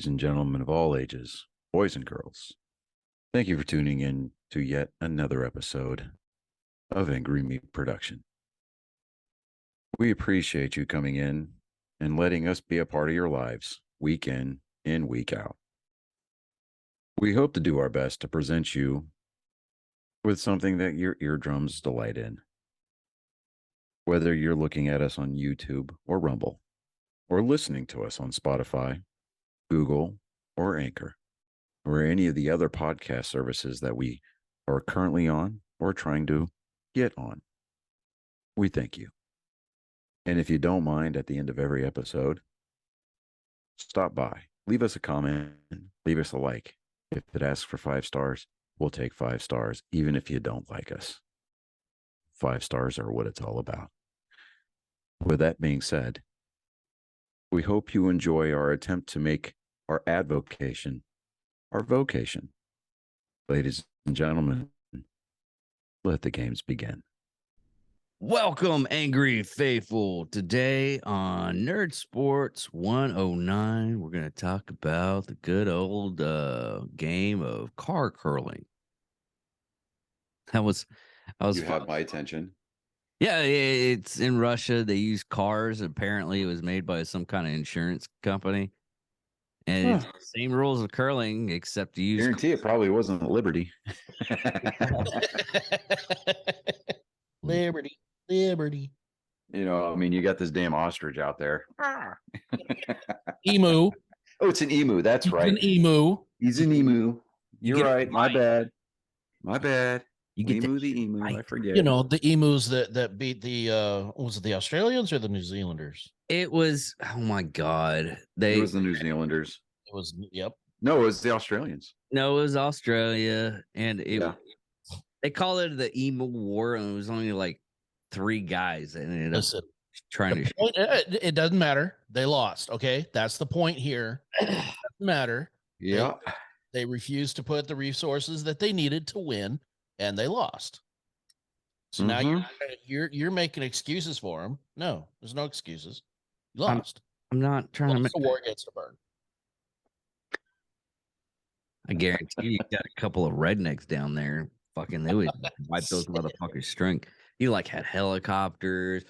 ladies and gentlemen of all ages, boys and girls. Thank you for tuning in to yet another episode of Angry Meat Production. We appreciate you coming in and letting us be a part of your lives week in and week out. We hope to do our best to present you with something that your eardrums delight in. Whether you're looking at us on YouTube or Rumble, or listening to us on Spotify, Google, or Anchor, or any of the other podcast services that we are currently on or trying to get on. We thank you. And if you don't mind, at the end of every episode, stop by, leave us a comment, leave us a like. If it asks for 5 stars, we'll take 5 stars, even if you don't like us. 5 stars are what it's all about. With that being said, we hope you enjoy our attempt to make our advocation our vocation. Ladies and gentlemen, let the games begin. Welcome, Angry Faithful. Today on Nerd Sports 109, we're going to talk about the good old game of car curling. You have my attention. Yeah, it's in Russia. They use cars. Apparently, it was made by some kind of insurance company. And it's the same rules of curling, except you use. Guarantee it probably wasn't Liberty. Liberty. You know, I mean, you got this damn ostrich out there. Emu. Oh, it's an emu. That's right. An emu. He's an emu. You're right. My bad. You get the emu. I forget. You know, the emus that beat the was it the Australians or the New Zealanders? It was, oh my God. It was the New Zealanders. It was, yep. No, it was the Australians. No, it was Australia. And they call it the emu war, and it was only like 3 guys that ended up trying to. It doesn't matter. They lost. Okay. That's the point here. It doesn't matter. Yeah. They refused to put the resources that they needed to win, and they lost. So now you're making excuses for them. No, there's no excuses. You lost. I'm not trying to make the war gets to burn. I guarantee you got a couple of rednecks down there. Fucking, they would wipe those motherfuckers string. You like had helicopters.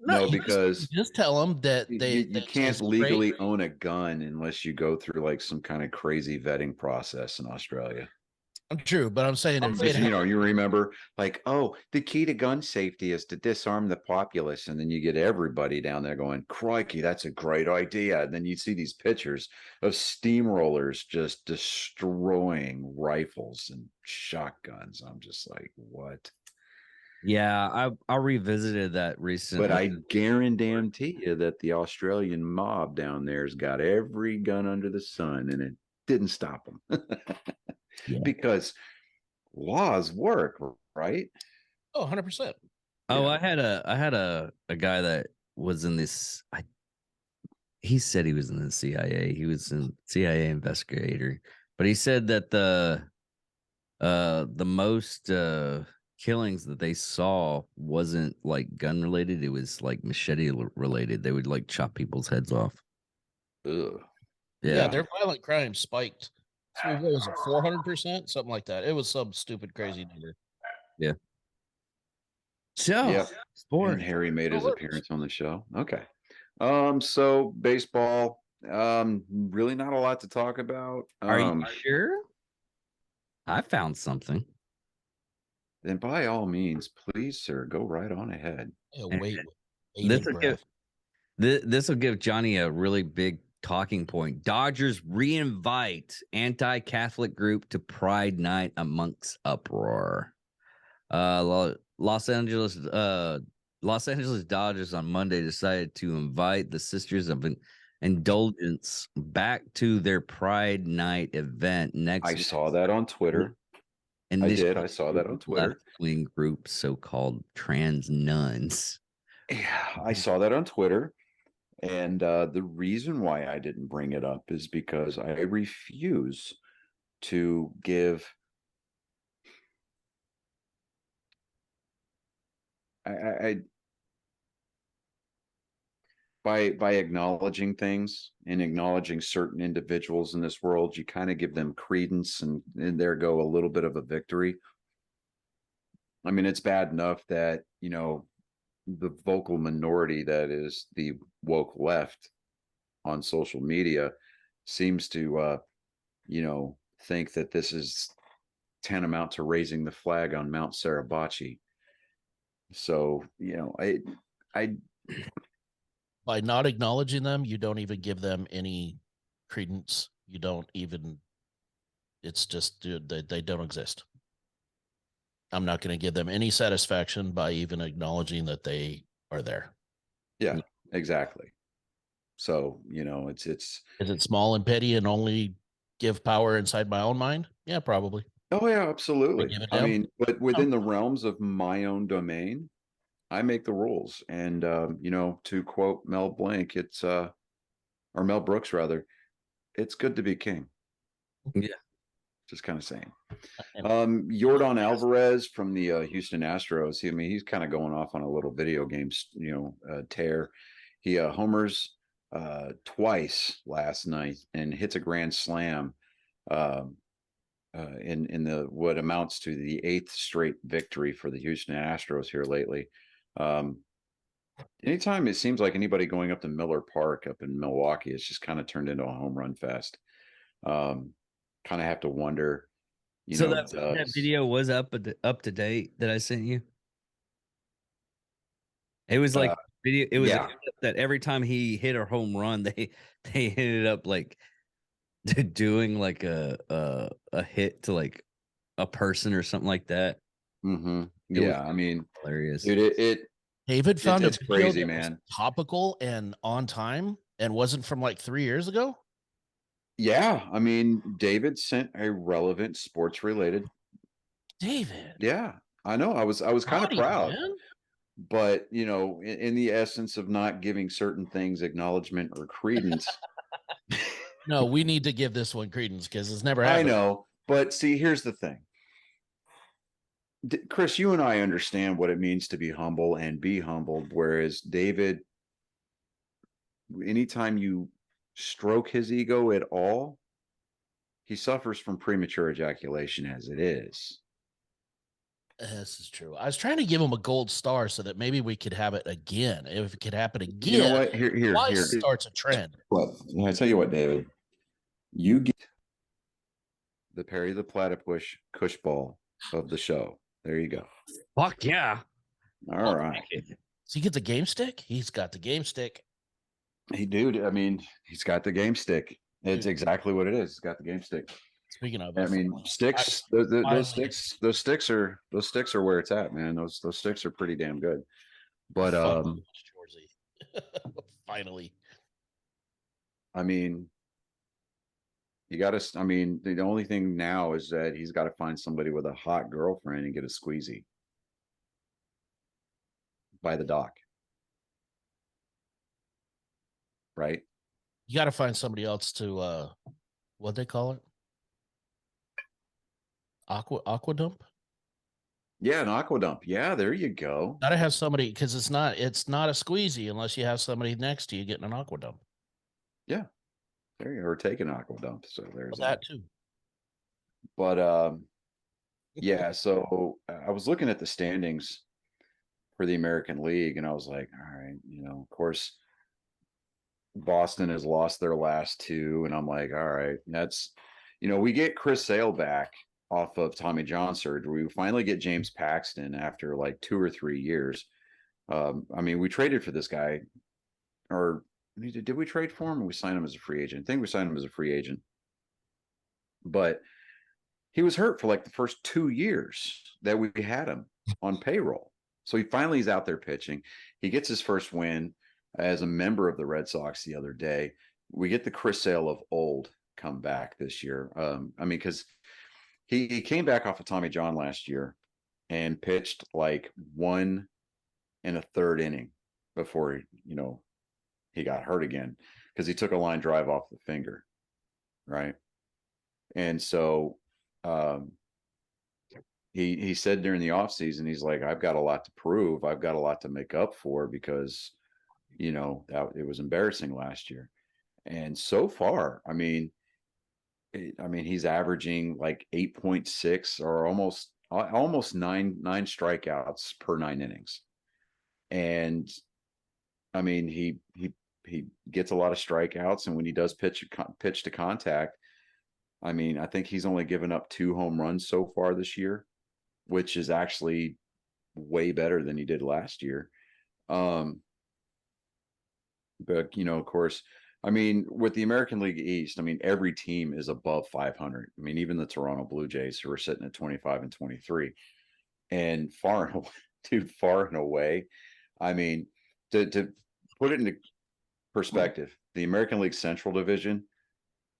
No, because just tell them that you can't legally own a gun unless you go through like some kind of crazy vetting process in Australia. True, but I'm saying you remember like, oh, the key to gun safety is to disarm the populace, and then you get everybody down there going, crikey, that's a great idea. And then you see these pictures of steamrollers just destroying rifles and shotguns. I'm just like, what? Yeah, I revisited that recently. But I guarantee you that the Australian mob down there's got every gun under the sun, and it didn't stop them. Yeah. Because laws work, right? Oh, 100%. Oh, yeah. I had a guy that was in this. He said he was in the CIA. He was a CIA investigator, but he said that the most killings that they saw wasn't like gun related. It was like machete related. They would like chop people's heads off. Ugh. Yeah, their violent crime spiked. So what was it, 400%? Something like that. It was some stupid, crazy number. Yeah. So, sport. And Harry made his appearance on the show. Okay. So baseball, really not a lot to talk about. Are you sure? I found something. Then by all means, please, sir, go right on ahead. Yeah, wait. This will give Johnny a really big talking point. Dodgers reinvite anti-Catholic group to Pride Night amongst uproar. Los Angeles Dodgers on Monday decided to invite the Sisters of Indulgence back to their Pride Night event next week. I saw that on Twitter. And I saw that on Twitter. Left-wing group, so-called trans nuns. Yeah, I saw that on Twitter. And the reason why I didn't bring it up is because I refuse to give. by acknowledging things and acknowledging certain individuals in this world, you kind of give them credence, and there go a little bit of a victory. I mean, it's bad enough that, the vocal minority that is the woke left on social media seems to, think that this is tantamount to raising the flag on Mount Sarabachi. So, I By not acknowledging them, you don't even give them any credence. You don't even. It's just they don't exist. I'm not going to give them any satisfaction by even acknowledging that they are there. yeah, exactly. So, it's Is it small and petty and only give power inside my own mind? Yeah, probably. oh yeah, absolutely. give a I damn? mean, but within the realms of my own domain, I make the rules. And to quote Mel Blanc, it's or Mel Brooks rather, it's good to be king. Yeah. Just kind of saying. Yordan Alvarez from the Houston Astros. He's kind of going off on a little video games, tear. He homers twice last night and hits a grand slam in the what amounts to the 8th straight victory for the Houston Astros here lately. Anytime it seems like anybody going up to Miller Park up in Milwaukee, it's just kind of turned into a home run fest. Kind of have to wonder. So that video was up to date that I sent you. It was like video. It was a clip that every time he hit a home run, they ended up like doing like a hit to like a person or something like that. Mm-hmm. Yeah, I mean, hilarious. Dude, David found it's crazy, man. Topical and on time, and wasn't from like 3 years ago. Yeah, I mean, David sent a relevant sports related. David. Yeah, I know. I was kind of proud, man. But in the essence of not giving certain things acknowledgement or credence. No, we need to give this one credence because it's never happened. I know, but see, here's the thing. Chris, you and I understand what it means to be humble and be humbled, whereas David, anytime you stroke his ego at all, he suffers from premature ejaculation as it is. This is true. I was trying to give him a gold star so that maybe we could have it again. If it could happen again, you know what? Here starts a trend. What? I tell you what, David, you get the Perry the Platypus Cush ball of the show. There you go. Fuck yeah! All right. So he gets a game stick. He's got the game stick. Dude. I mean, he's got the game stick. It's exactly what it is. He's got the game stick. Speaking of, I mean, sticks. Those sticks are where it's at, man. Those sticks are pretty damn good. But finally, I mean, you got to. I mean, the only thing now is that he's got to find somebody with a hot girlfriend and get a squeezy by the dock, right? You got to find somebody else to what they call it. Aqua dump. Yeah, an aqua dump. Yeah, there you go. Gotta have somebody because it's not a squeezy unless you have somebody next to you getting an aqua dump. Yeah, there you are. Take an aqua dump. So there's that too. But yeah. So I was looking at the standings for the American League, and I was like, all right, of course, Boston has lost their last 2, and I'm like, all right, that's, we get Chris Sale back off of Tommy John surgery. We finally get James Paxton after like 2 or 3 years. I mean, we traded for this guy, or did we trade for him? Or we signed him as a free agent. I think we signed him as a free agent, but he was hurt for like the first 2 years that we had him on payroll. So he finally is out there pitching. He gets his first win as a member of the Red Sox the other day. We get the Chris Sale of old come back this year. I mean, because he came back off of Tommy John last year and pitched like 1 1/3 inning before, he got hurt again because he took a line drive off the finger. Right. And so he said during the offseason, he's like, I've got a lot to prove. I've got a lot to make up for because, that it was embarrassing last year. And so far, I mean, he's averaging like 8.6 or almost nine strikeouts per 9 innings. And I mean, he gets a lot of strikeouts, and when he does pitch to contact, I mean, I think he's only given up 2 home runs so far this year, which is actually way better than he did last year. But of course, I mean, with the American League East, I mean, every team is above 500. I mean, even the Toronto Blue Jays, who are sitting at 25 and 23, and far and away. I mean, to put it into perspective, the American League Central Division,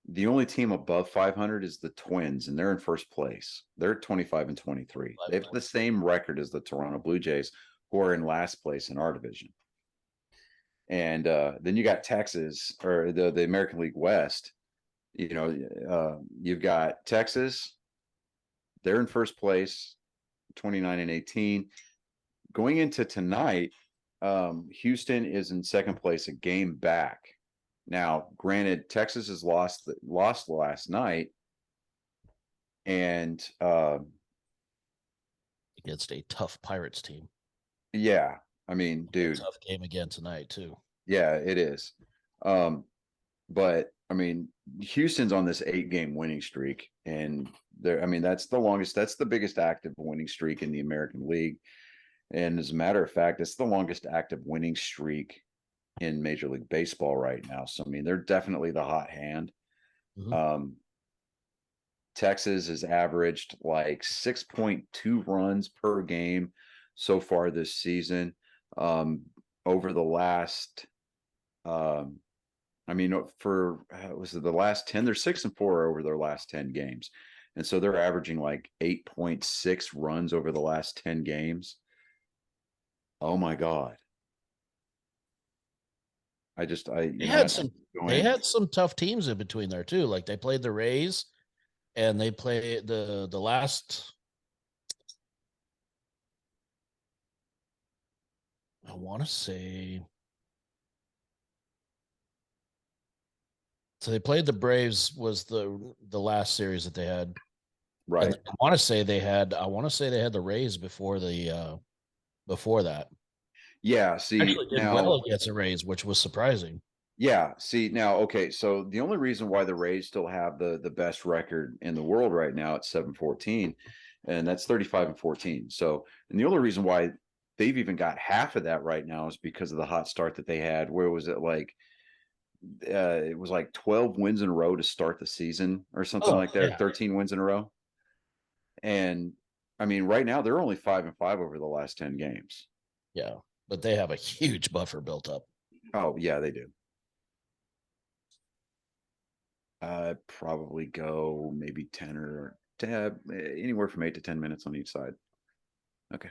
the only team above 500 is the Twins, and they're in first place. They're 25 and 23. They have the same record as the Toronto Blue Jays, who are in last place in our division. And then you got Texas, or the American League West. You've got Texas. They're in first place, 29 and 18. Going into tonight, Houston is in second place, a game back. Now, granted, Texas has lost last night, and against a tough Pirates team. Yeah, I mean, dude, tough game again tonight too. Yeah, it is. But I mean, Houston's on this 8-game winning streak, and that's the longest. That's the biggest active winning streak in the American League, and as a matter of fact, it's the longest active winning streak in Major League Baseball right now. So I mean, they're definitely the hot hand. Mm-hmm. Texas has averaged like 6.2 runs per game so far this season. Over the last, for was it the last 10? They're 6-4 over their last 10 games, and so they're averaging like 8.6 runs over the last 10 games. Oh my God! They had some tough teams in between there too. Like they played the Rays, and they played the last. I want to say. So they played the Braves was the last series that they had. Right. And I want to say they had the Rays before that. Yeah. See, actually did well against the Rays, which was surprising. Yeah. See, now, okay. So the only reason why the Rays still have the best record in the world right now at 7-14, and that's 35 and 14. So, and the only reason why they've even got half of that right now is because of the hot start that they had. Where was it like? It was like 12 wins in a row to start the season or something like that. Yeah. 13 wins in a row. And I mean, right now they're only 5-5 over the last 10 games. Yeah, but they have a huge buffer built up. Oh yeah, they do. Probably go maybe 10 or 10, anywhere from 8 to 10 minutes on each side. Okay.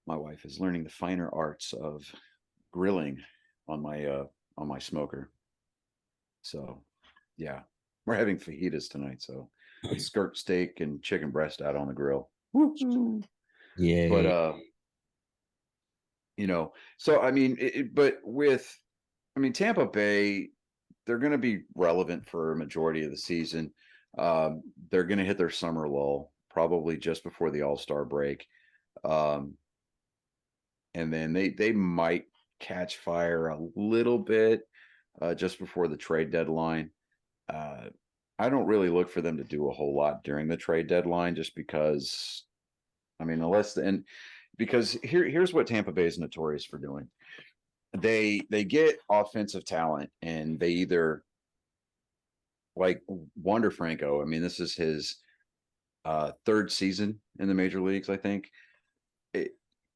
My wife is learning the finer arts of grilling on my smoker. So, yeah, we're having fajitas tonight. So, skirt steak and chicken breast out on the grill. Yeah. But so I mean, Tampa Bay, they're going to be relevant for a majority of the season. They're going to hit their summer lull probably just before the All-Star break. And then they might catch fire a little bit just before the trade deadline. I don't really look for them to do a whole lot during the trade deadline just because, because here's what Tampa Bay is notorious for doing. They get offensive talent, and they either, like Wander Franco. I mean, this is his third season in the major leagues, I think.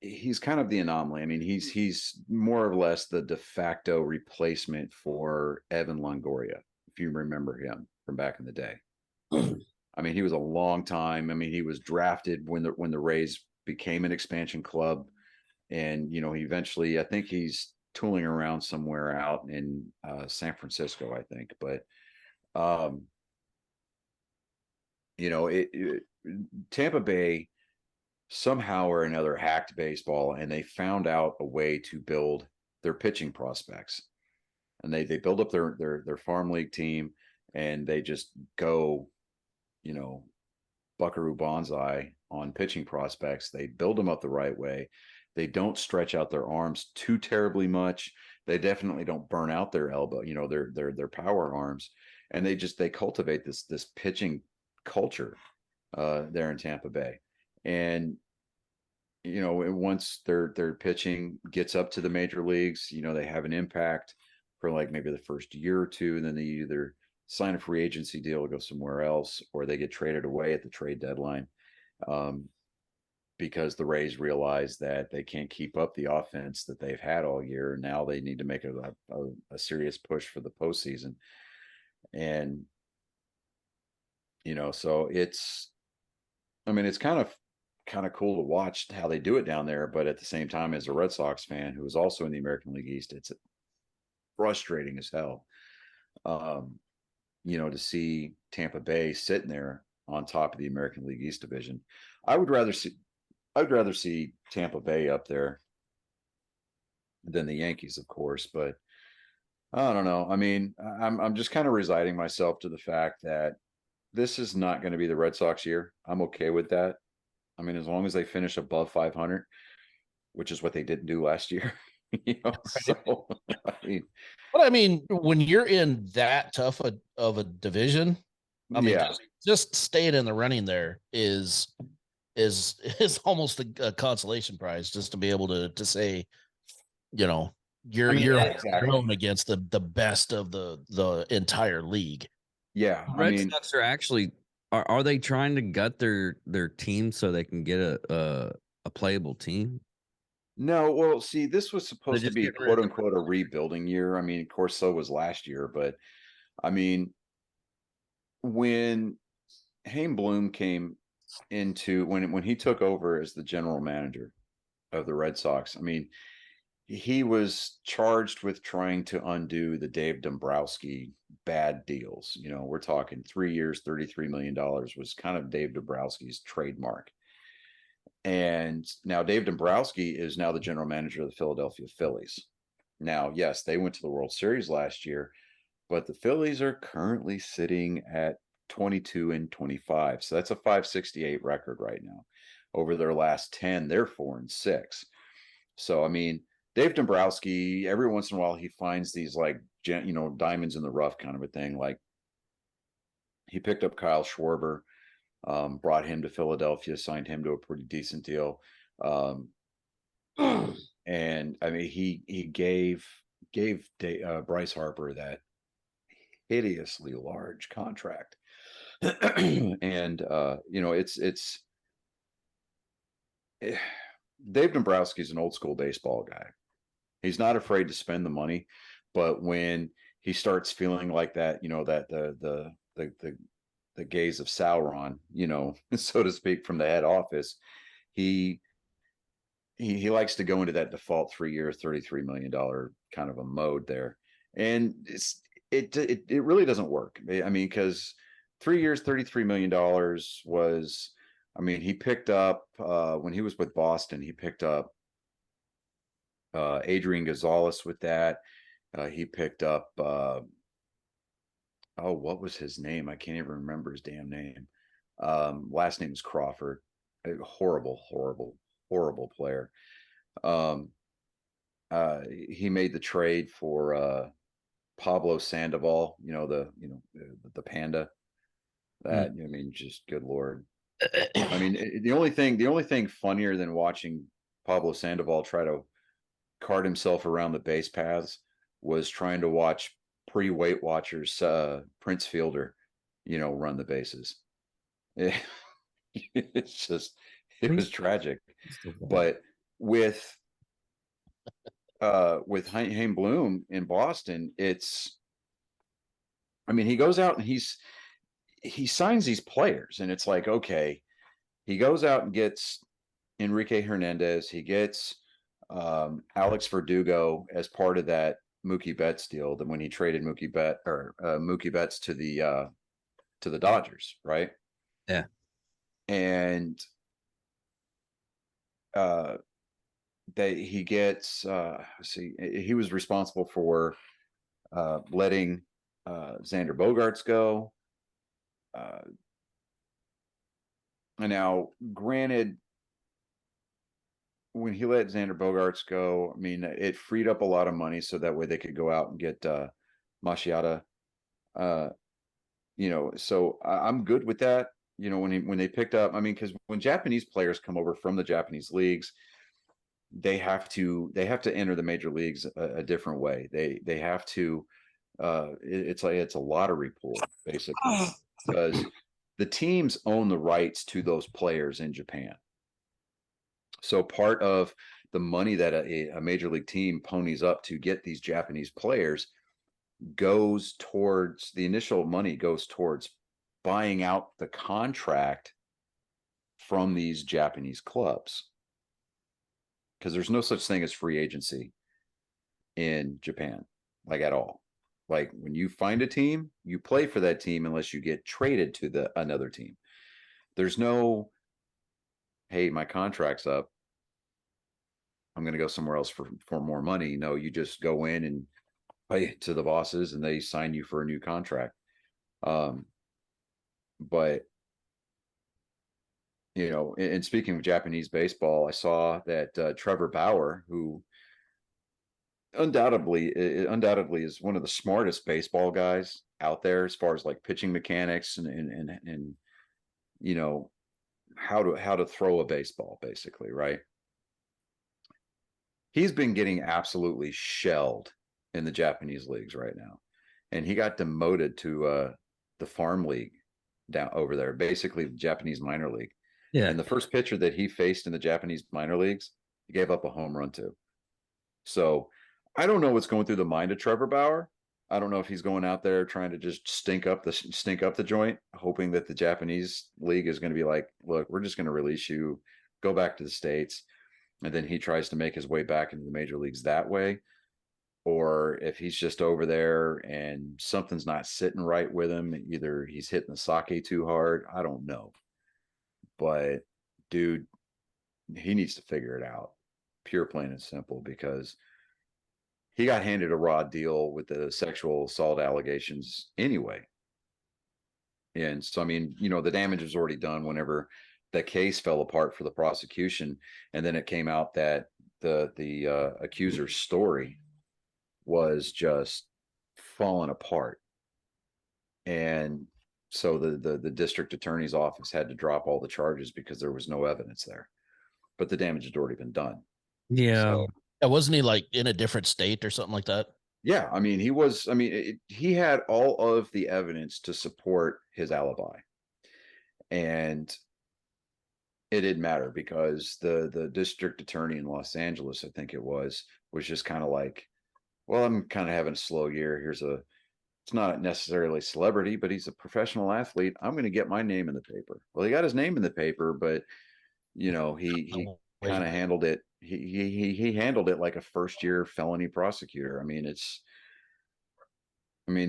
He's kind of the anomaly. I mean, he's more or less the de facto replacement for Evan Longoria, if you remember him from back in the day. I mean, he was a long time. I mean, he was drafted when the Rays became an expansion club, and he eventually, I think he's tooling around somewhere out in San Francisco, I think. But Tampa Bay, somehow or another hacked baseball, and they found out a way to build their pitching prospects. And they build up their farm league team, and they just go, buckaroo banzai on pitching prospects. They build them up the right way. They don't stretch out their arms too terribly much. They definitely don't burn out their elbow, their power arms. And they cultivate this pitching culture there in Tampa Bay. And once their pitching gets up to the major leagues, they have an impact for like maybe the first year or two, and then they either sign a free agency deal, go somewhere else, or they get traded away at the trade deadline, because the Rays realize that they can't keep up the offense that they've had all year. Now they need to make a serious push for the postseason. And, so it's kind of cool to watch how they do it down there. But at the same time, as a Red Sox fan who is also in the American League East, it's frustrating as hell. To see Tampa Bay sitting there on top of the American League East division. I'd rather see Tampa Bay up there than the Yankees, of course, but I don't know. I mean, I'm just kind of resigning myself to the fact that this is not going to be the Red Sox year. I'm okay with that. I mean, as long as they finish above 500, which is what they didn't do last year. Right. So I mean, when you're in that tough of a division, I mean, just staying in the running there is almost a consolation prize, just to be able to say, you're exactly. going against the best of the entire league. Yeah, Red Sox are actually are they trying to gut their team so they can get a playable team? No, well, see, this was supposed to be quote unquote a rebuilding year. I mean, of course, so was last year, but I mean, when Chaim Bloom came into when he took over as the general manager of the Red Sox, I mean, he was charged with trying to undo the Dave Dombrowski bad deals. We're talking 3 years, $33 million was kind of Dave Dombrowski's trademark. And now Dave Dombrowski is now the general manager of the Philadelphia Phillies. Now, yes, they went to the World Series last year, but the Phillies are currently sitting at 22-25. So that's a 568 record right now. Over their last 10, they're 4-6. So, I mean, Dave Dombrowski, every once in a while, he finds these like, diamonds in the rough kind of a thing. Like he picked up Kyle Schwarber, brought him to Philadelphia, signed him to a pretty decent deal. And I mean, he gave Bryce Harper that hideously large contract. And, it's Dave Dombrowski is an old school baseball guy. He's not afraid to spend the money, but when he starts feeling like that, that the gaze of Sauron, so to speak, from the head office, he likes to go into that default 3-year, $33 million kind of a mode there. And it really doesn't work. I mean, because 3 years, $33 million was, I mean, he picked up, when he was with Boston, he picked up Adrian Gonzalez with that. He picked up, what was his name? I can't even remember his damn name. Last name is Crawford. A horrible, horrible, horrible player. He made the trade for Pablo Sandoval, the panda. That I mean, just good Lord. I mean, the only thing funnier than watching Pablo Sandoval try to cart himself around the base paths was trying to watch pre-Weight Watchers Prince Fielder, run the bases. It was tragic. But with Chaim Bloom in Boston, he goes out and he signs these players, and it's like, okay, he goes out and gets Enrique Hernandez, he gets Alex Verdugo as part of that Mookie Betts deal, that when he traded Mookie Betts to the Dodgers, right? Yeah. And that he gets. Let's see, he was responsible for letting Xander Bogaerts go. And now, granted, when he let Xander Bogaerts go, I mean, it freed up a lot of money, so that way they could go out and get Mashiata. So I'm good with that. When they picked up, I mean, because when Japanese players come over from the Japanese leagues, they have to enter the major leagues a different way. They have to. It's a lottery pool basically, because the teams own the rights to those players in Japan. So part of the money that a major league team ponies up to get these Japanese players goes towards the initial money goes towards buying out the contract from these Japanese clubs, because there's no such thing as free agency in Japan, like at all. Like when you find a team, you play for that team unless you get traded to another team. There's no, hey, my contract's up, I'm going to go somewhere else for more money. No, you just go in and pay to the bosses and they sign you for a new contract. But and speaking of Japanese baseball, I saw that Trevor Bauer, who undoubtedly is one of the smartest baseball guys out there as far as like pitching mechanics and how to throw a baseball, basically, right? He's been getting absolutely shelled in the Japanese leagues right now, and he got demoted to the farm league down over there, basically the Japanese minor league. Yeah. And the first pitcher that he faced in the Japanese minor leagues, he gave up a home run to. So I don't know what's going through the mind of Trevor Bauer. I don't know if he's going out there trying to just stink up the joint, hoping that the Japanese league is going to be like, look, we're just going to release you, go back to the States. And then he tries to make his way back into the major leagues that way. Or if he's just over there and something's not sitting right with him, either he's hitting the sake too hard. I don't know. But dude, he needs to figure it out, pure, plain and simple, because he got handed a raw deal with the sexual assault allegations anyway. And so, I mean, the damage was already done whenever the case fell apart for the prosecution. And then it came out that the accuser's story was just falling apart. And so the district attorney's office had to drop all the charges because there was no evidence there. But the damage had already been done. Yeah. So, wasn't he like in a different state or something like that? Yeah, I mean, he had all of the evidence to support his alibi. And it didn't matter because the district attorney in Los Angeles, I think it was just kind of like, well, I'm kind of having a slow year. It's not necessarily a celebrity, but he's a professional athlete. I'm going to get my name in the paper. Well, he got his name in the paper, but he kind of handled it. He handled it like a first-year felony prosecutor. I mean,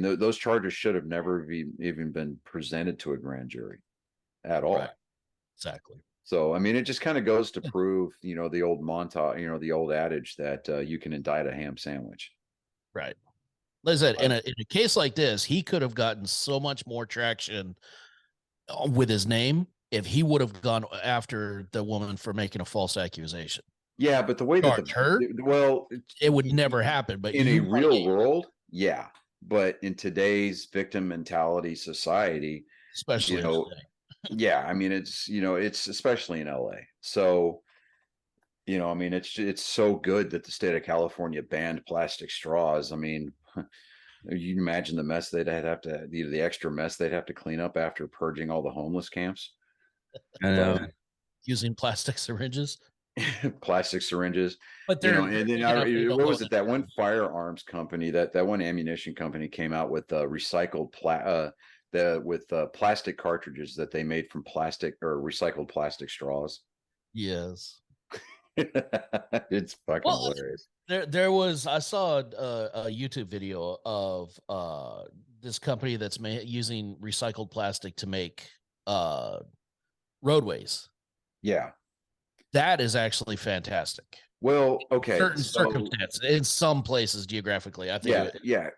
those charges should have never even been presented to a grand jury at all. Right. Exactly. So, I mean, it just kind of goes to prove, the old montage, the old adage that you can indict a ham sandwich. Right. Like I said, in a case like this, he could have gotten so much more traction with his name if he would have gone after the woman for making a false accusation. Yeah, but the way that it would never happen. But in a real world, yeah. But in today's victim mentality society, especially yeah, I mean, it's especially in LA. So, I mean, it's so good that the state of California banned plastic straws. I mean, you imagine the mess the extra mess they'd have to clean up after purging all the homeless camps. I know. Using plastic syringes. Plastic syringes. But they're, and then what was it? That one firearms company, that one ammunition company came out with recycled plastic cartridges that they made from plastic or recycled plastic straws. Yes. It's fucking hilarious. There was, I saw a YouTube video of this company that's using recycled plastic to make roadways. Yeah. That is actually fantastic. Well, okay. Certain So, circumstances in some places geographically, I think. yeah.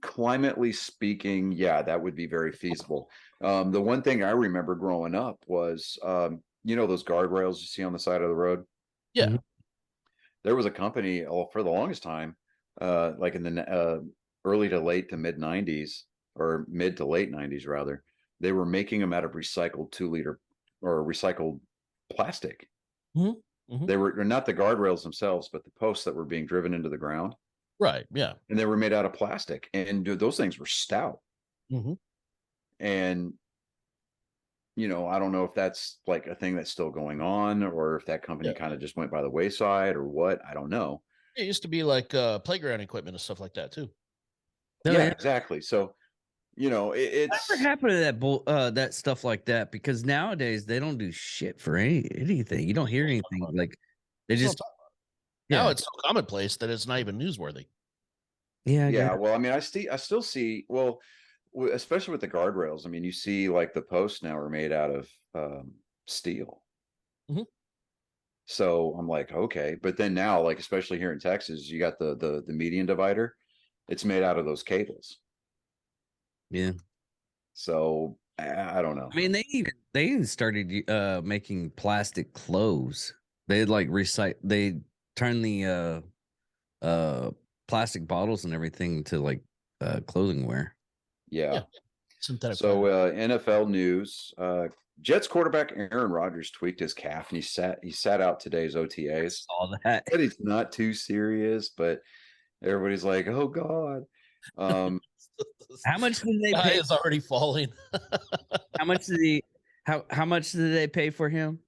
Climately speaking, yeah, that would be very feasible. The one thing I remember growing up was, those guardrails you see on the side of the road. Yeah. Mhm. There was a company for the longest time, like in the early to late to mid 90s, or mid to late 90s rather. They were making them out of recycled 2-liter or recycled plastic. Mhm, mhm. They were not the guardrails themselves, but the posts that were being driven into the ground, Right. Yeah. and they were made out of plastic. And dude, those things were stout. Mhm. And I don't know if that's like a thing that's still going on, or if that company Yeah. kind of just went by the wayside, or what. I don't know. It used to be like playground equipment and stuff like that too. Oh, Yeah, yeah. exactly. So, Whatever it's happened to that stuff like that? Because nowadays they don't do shit for anything. You don't hear anything like they That's what I'm just talking about. Now yeah it's so commonplace that it's not even newsworthy. yeah I yeah. guess. Well, I mean, I still see, well, especially with the guardrails. I mean, you see like the posts now are made out of steel. Mhm. So I'm like, okay, but then now, like especially here in Texas, you got the median divider. It's made out of those cables. Yeah. So I don't know. I mean they even started making plastic clothes. They like recycle. They turn the uh plastic bottles and everything to like clothing wear. Yeah. Yeah. Synthetic So fiber. NFL news: Jets quarterback Aaron Rodgers tweaked his calf, and he sat out today's OTAs. All that. But it's not too serious, but everybody's like, "Oh God." Um, How much did they Guy pay? is already falling. How much did he? How much did they pay for him?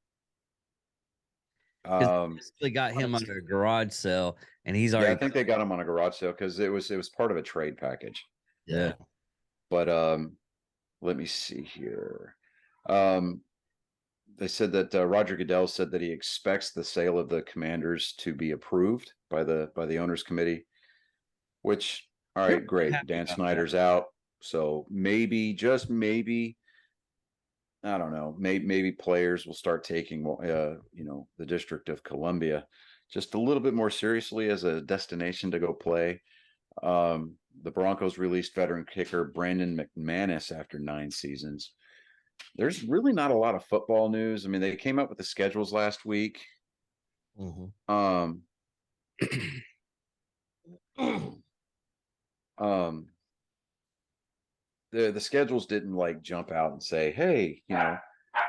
Because um, they got him under a garage sale, and he's yeah, I already think they got him on a garage sale because it was part of a trade package. yeah. But let me see here. Um, they said that Roger Goodell said that he expects the sale of the Commanders to be approved by the owners committee. Which, all They're right, great. happy Dan about Snyder's out, so maybe, just maybe, I don't know. Maybe players will start taking, the District of Columbia just a little bit more seriously as a destination to go play. The Broncos released veteran kicker Brandon McManus after 9 seasons. There's really not a lot of football news. I mean, they came up with the schedules last week. Mhm. Um, um, the schedules didn't like jump out and say, "Hey,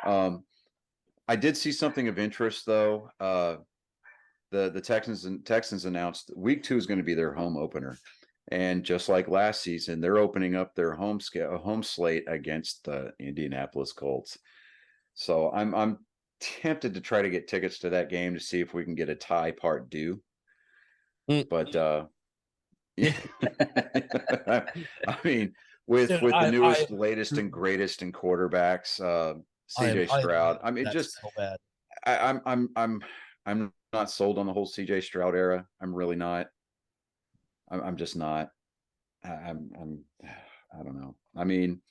I did see something of interest though. The Texans announced week 2 is going to be their home opener, and just like last season, they're opening up their home slate against the Indianapolis Colts. So I'm tempted to try to get tickets to that game to see if we can get a tie part due. Mm. But yeah, I mean, with Dude, the I newest, latest, and greatest in quarterbacks, CJ I Stroud. I mean, that's just so bad. I'm not sold on the whole CJ Stroud era. I'm really not. I'm just not. I'm I don't know. I mean,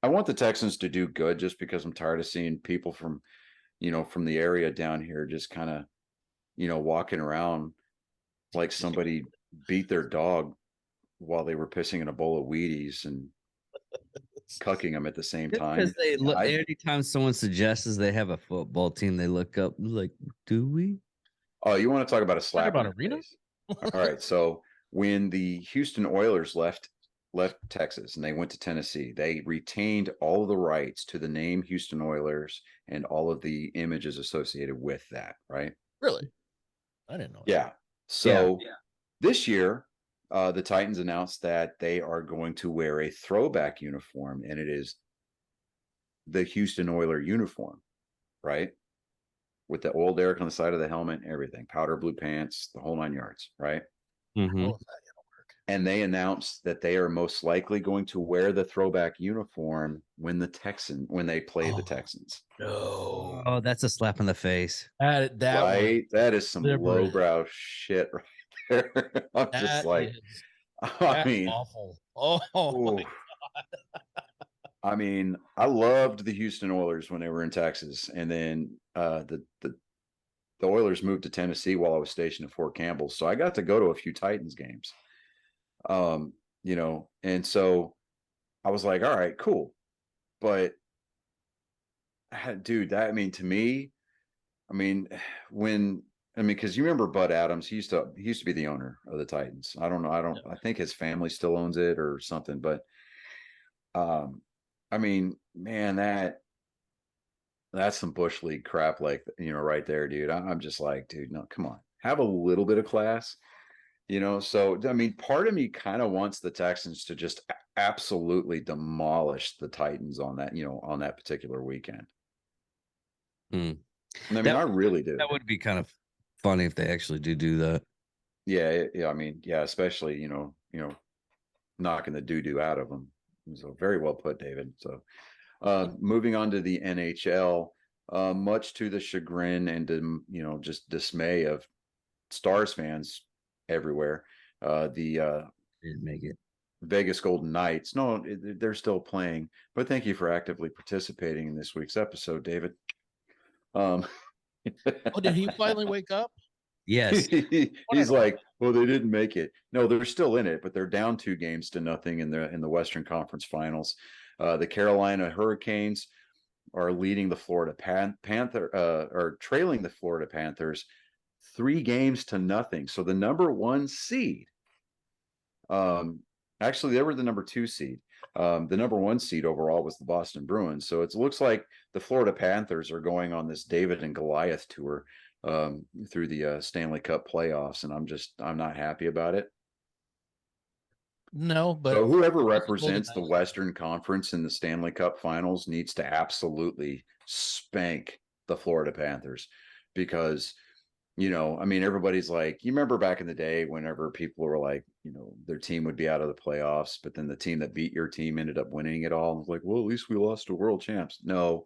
I want the Texans to do good just because I'm tired of seeing people from the area down here just kind of, walking around like somebody beat their dog while they were pissing in a bowl of Wheaties and cucking them at the same Just time. because they look, I anytime someone suggests they have a football team, they look up like, do we? Oh, you want to talk about a Talk slap in about the arena? face? All right. So when the Houston Oilers left Texas and they went to Tennessee, they retained all of the rights to the name Houston Oilers and all of the images associated with that, right? Really? I didn't know that. Yeah. So this year, the Titans announced that they are going to wear a throwback uniform, and it is the Houston Oiler uniform, right? With the old Eric on the side of the helmet, everything, powder blue pants, the whole 9 yards, right? Mm-hmm. How is that gonna work? And they announced that they are most likely going to wear the throwback uniform when they play the Oh, Texans. no. Oh, that's a slap in the face. That was Right? That is some deliberate. lowbrow shit right there. I'm just That like, is I that's mean, awful. Oh ooh. my I mean, I loved the Houston Oilers when they were in Texas, and then the the Oilers moved to Tennessee while I was stationed at Fort Campbell. So I got to go to a few Titans games. And so I was like, all right, cool. But dude, to me, because you remember Bud Adams, he used to be the owner of the Titans. I don't know. I think his family still owns it or something, but man, that's some Bush League crap, like, right there, dude. I'm just like, dude, no, come on, have a little bit of class, So, part of me kind of wants the Texans to just absolutely demolish the Titans on that, on that particular weekend. I really do. That would be kind of funny if they actually do that. Yeah, especially, knocking the doo-doo out of them. So very well put, David. So moving on to the NHL, much to the chagrin and just dismay of Stars fans everywhere. Didn't make it. Vegas Golden Knights. No, they're still playing, but thank you for actively participating in this week's episode, David. Oh, did he finally wake up? Yes. He's like, well, they didn't make it. No, they're still in it, but they're down 2-0 in the Western Conference Finals. The Carolina Hurricanes are leading the Florida trailing the Florida Panthers 3-0. So the number 1 seed, actually they were the number 2 seed. The number 1 seed overall was the Boston Bruins. So it looks like the Florida Panthers are going on this David and Goliath tour through the Stanley Cup playoffs, and I'm not happy about it. No, but so whoever represents the Western Conference in the Stanley Cup finals needs to absolutely spank the Florida Panthers, because everybody's like, you remember back in the day whenever people were like, their team would be out of the playoffs, but then the team that beat your team ended up winning it all. I was like, well, at least we lost to world champs. No,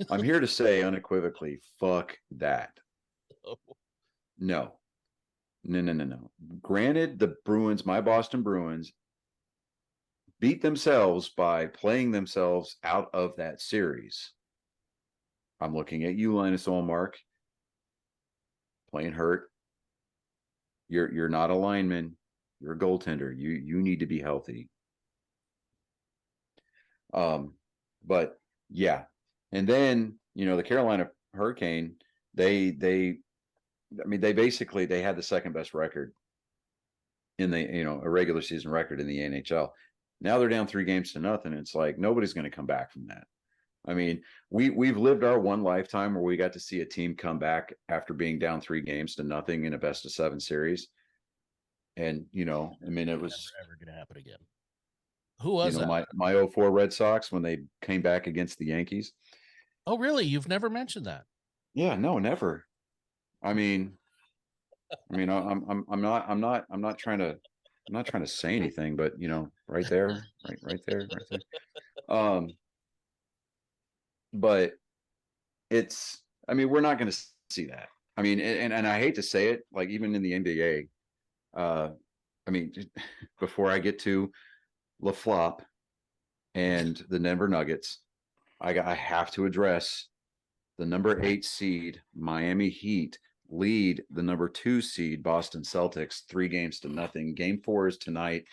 I'm here to say unequivocally, fuck that. No. Granted, the Bruins, my Boston Bruins, beat themselves by playing themselves out of that series. I'm looking at you, Linus Ullmark, playing hurt. You're not a lineman. You're a goaltender. You need to be healthy. But yeah, and then the Carolina Hurricane, they basically had the second best record in the a regular season record in the NHL. Now they're down 3-0. It's like nobody's going to come back from that. We've lived our one lifetime where we got to see a team come back after being down 3-0 in a best of 7 series. And it was never going to happen again. Who was that? My 04 Red Sox, when they came back against the Yankees. Oh, really? You've never mentioned that? Yeah, no, never. I'm not trying to say anything, but right there. But it's, we're not going to see that. And I hate to say it, like even in the NBA, before I get to LaFlop and the Denver Nuggets, I have to address the number 8 seed Miami Heat lead the number 2 seed Boston Celtics 3-0. Game 4 is tonight.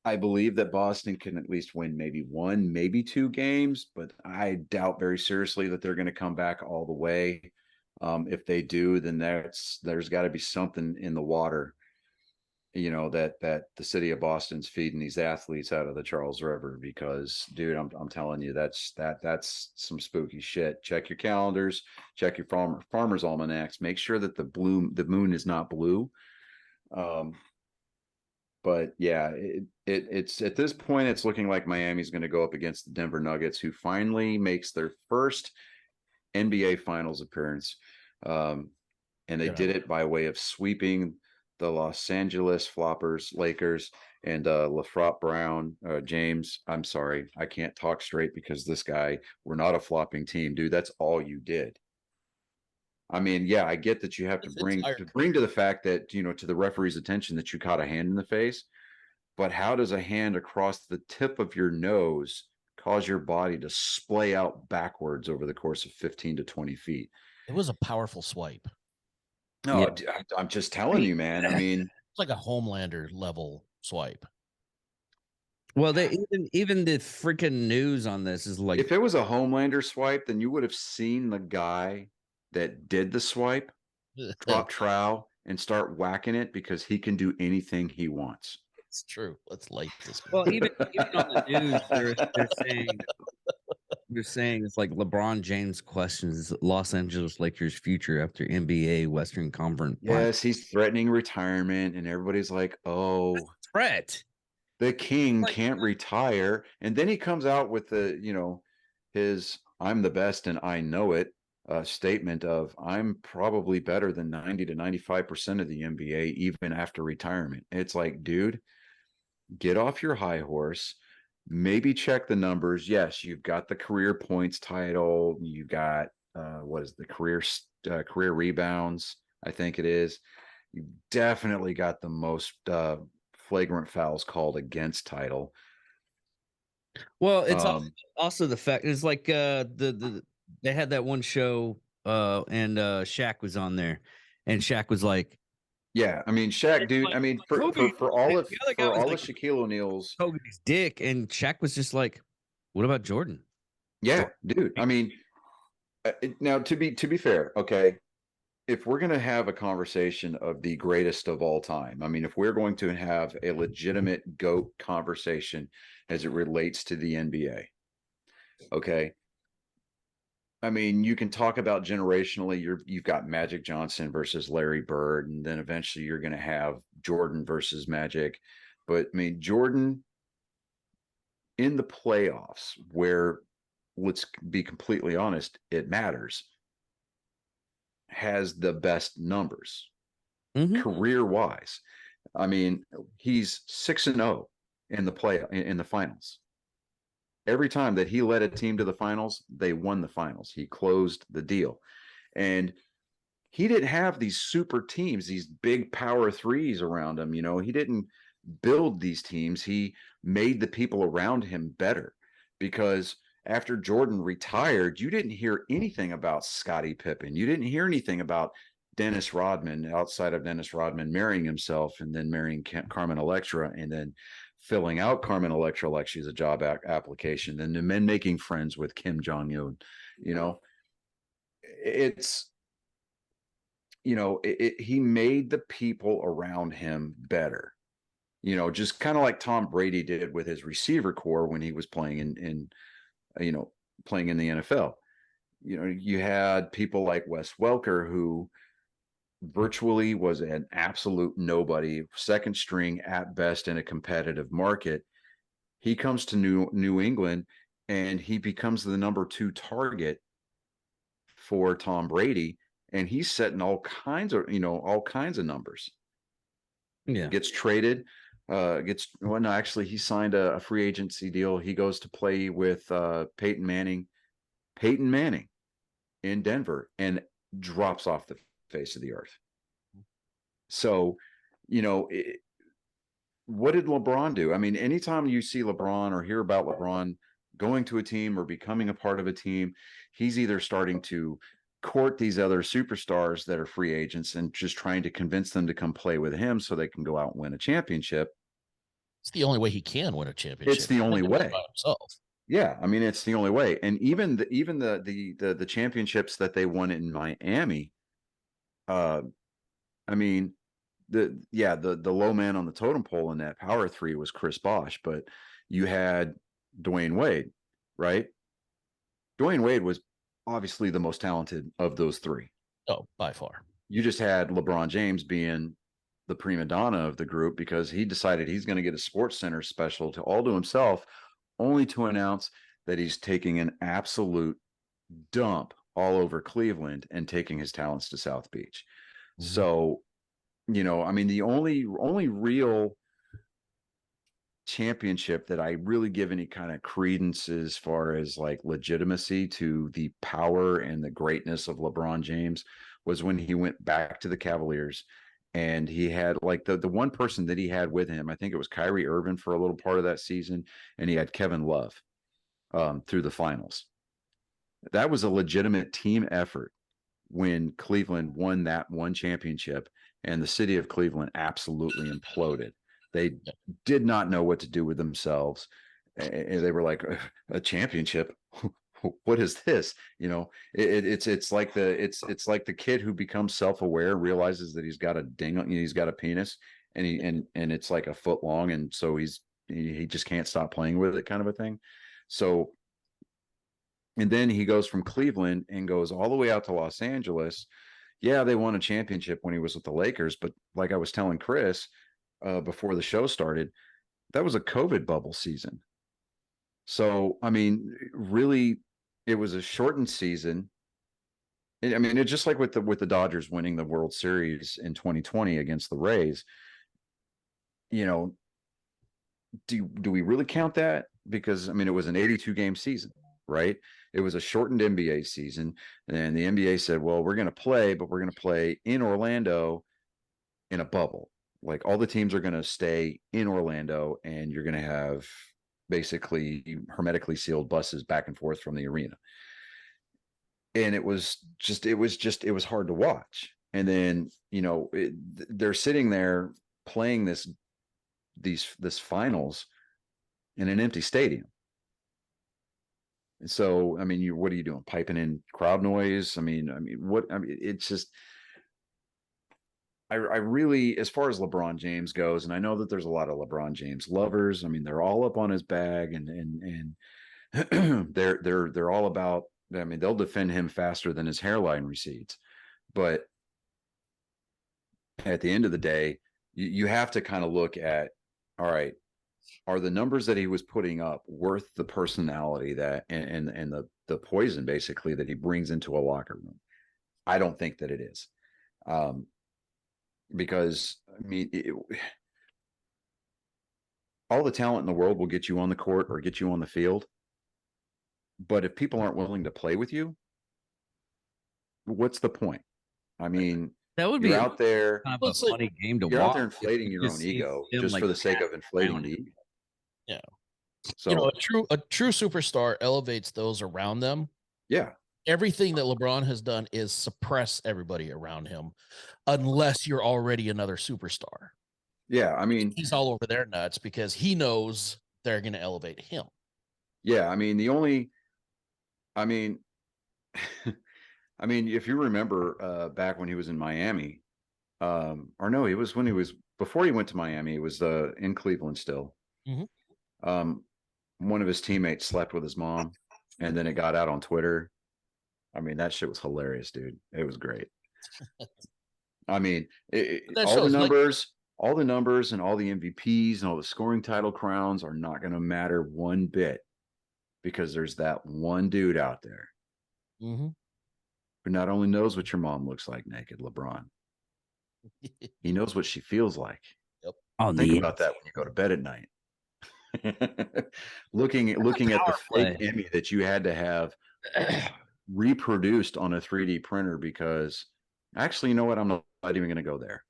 I believe that Boston can at least win maybe 1, maybe 2 games, but I doubt very seriously that they're going to come back all the way. If they do, then there's got to be something in the water, that the city of Boston's feeding these athletes out of the Charles River, because dude, I'm telling you, that's some spooky shit. Check your calendars, check your farmers almanacs, make sure that the moon is not blue. But yeah, it's at this point, it's looking like Miami's going to go up against the Denver Nuggets, who finally makes their first NBA Finals appearance. And they did it by way of sweeping the Los Angeles Floppers Lakers and LaFrop Brown. James, I'm sorry, I can't talk straight because this guy, we're not a flopping team, dude. That's all you did. Yeah, I get that you have to bring to the fact that, to the referee's attention that you caught a hand in the face, but how does a hand across the tip of your nose cause your body to splay out backwards over the course of 15 to 20 feet? It was a powerful swipe. No, Yeah. I'm just telling you, man. I mean, It's like a Homelander level swipe. Well, they even the freaking news on this is like, if it was a Homelander swipe, then you would have seen the guy that did the swipe drop trowel and start whacking it because he can do anything he wants. It's true. Let's light this. well, even on the news, they're saying it's like LeBron James questions Los Angeles Lakers' future after NBA Western Conference Yes, he's threatening retirement, and everybody's like, "Oh, threat. the king Like, can't retire." And then he comes out with his "I'm the best and I know it" statement of "I'm probably better than 90 to 95% of the NBA even after retirement." It's like, dude, get off your high horse. Maybe check the numbers. Yes, you've got the career points title. You got what is the career rebounds? I think it is. You definitely got the most flagrant fouls called against title. well, it's also the fact it's like they had that one show and Shaq was on there, and Shaq was like, Yeah, I mean, Shaq, dude. like, I mean, Kobe, for all and of the other guy for was all like, of Shaquille O'Neal's, Kobe's dick, and Shaq was just like, what about Jordan? yeah, dude. I mean, now to be fair, okay, if we're going to have a conversation of the greatest of all time, I mean, if we're going to have a legitimate GOAT conversation as it relates to the NBA, okay, I mean, you can talk about generationally. You've got Magic Johnson versus Larry Bird, and then eventually you're going to have Jordan versus Magic. But I mean, Jordan in the playoffs, where let's be completely honest, it matters, has the best numbers career wise. I mean, he's 6-0 in the finals. Every time that he led a team to the finals, they won the finals. He closed the deal. And he didn't have these super teams, these big power threes around him. He didn't build these teams. He made the people around him better because after Jordan retired, you didn't hear anything about Scottie Pippen. You didn't hear anything about Dennis Rodman outside of Dennis Rodman marrying himself and then marrying Carmen Electra and then filling out Carmen Electra like she's a job application. Then the men making friends with Kim Jong Un. It's he made the people around him better. Just kind of like Tom Brady did with his receiver core when he was playing in playing in the NFL. You had people like Wes Welker, who virtually was an absolute nobody, second string at best in a competitive market. He comes to New England and he becomes the number 2 target for Tom Brady, and he's setting all kinds of numbers. Yeah. Gets traded. Actually, he signed a free agency deal. He goes to play with Peyton Manning in Denver, and drops off the face of the earth. So, what did LeBron do? I mean, anytime you see LeBron or hear about LeBron going to a team or becoming a part of a team, he's either starting to court these other superstars that are free agents and just trying to convince them to come play with him so they can go out and win a championship. It's the only way he can win a championship. It's the only way. By himself. Yeah, I mean, it's the only way. And even the championships that they won in Miami, I mean, the low man on the totem pole in that power three was Chris Bosh, but you had Dwayne Wade, right? Dwayne Wade was obviously the most talented of those three. Oh, by far. You just had LeBron James being the prima donna of the group because he decided he's going to get a Sports Center special all to himself, only to announce that he's taking an absolute dump all over Cleveland and taking his talents to South Beach. Mm-hmm. So, I mean, the only real championship that I really give any kind of credence as far as like legitimacy to the power and the greatness of LeBron James was when he went back to the Cavaliers, and he had like the one person that he had with him, I think it was Kyrie Irving for a little part of that season, and he had Kevin Love through the finals. That was a legitimate team effort. when Cleveland won that one championship, and the city of Cleveland absolutely imploded. They did not know what to do with themselves. And they were like, a championship? What is this? It's like the kid who becomes self-aware, realizes that he's got a he's got a penis, and it's like a foot long, and so he just can't stop playing with it, kind of a thing. So, and then he goes from Cleveland and goes all the way out to Los Angeles. Yeah, they won a championship when he was with the Lakers, but like I was telling Chris before the show started, that was a COVID bubble season. So, I mean, really, it was a shortened season. I mean, it's just like with the Dodgers winning the World Series in 2020 against the Rays. Do we really count that? Because I mean, it was an 82 game season, right? It was a shortened NBA season, and the NBA said, "Well, we're going to play, but we're going to play in Orlando in a bubble. Like all the teams are going to stay in Orlando, and you're going to have basically hermetically sealed buses back and forth from the arena." And it was hard to watch. And then, they're sitting there playing this finals in an empty stadium. And so, I mean, what are you doing? Piping in crowd noise? It's just, I really, as far as LeBron James goes, and I know that there's a lot of LeBron James lovers. I mean, they're all up on his bag, and they're all about. I mean, they'll defend him faster than his hairline recedes. But at the end of the day, you have to kind of look at, all right, are the numbers that he was putting up worth the personality that and the poison basically that he brings into a locker room? I don't think that it is. Because I mean, all the talent in the world will get you on the court or get you on the field. But if people aren't willing to play with you, what's the point? I mean, that would be out there, kind of a funny game to watch. You're out there inflating your own ego just for the sake of inflating the ego. Yeah. So a true superstar elevates those around them. Yeah. Everything that LeBron has done is suppress everybody around him, unless you're already another superstar. Yeah, I mean, he's all over their nuts because he knows they're going to elevate him. Yeah, I mean, I mean, if you remember back when he was in Miami, or no, it was when he was before he went to Miami. It was in Cleveland still. Mm-hmm. One of his teammates slept with his mom, and then it got out on Twitter. I mean, that shit was hilarious, dude. It was great. I mean, all the numbers and all the MVPs and all the scoring title crowns are not going to matter one bit, because there's that one dude out there who not only knows what your mom looks like naked, LeBron. He knows what she feels like. Yep. Think about that when you go to bed at night. looking at the fake Emmy that you had to have reproduced on a 3D printer, because actually, you know what? I'm not even going to go there.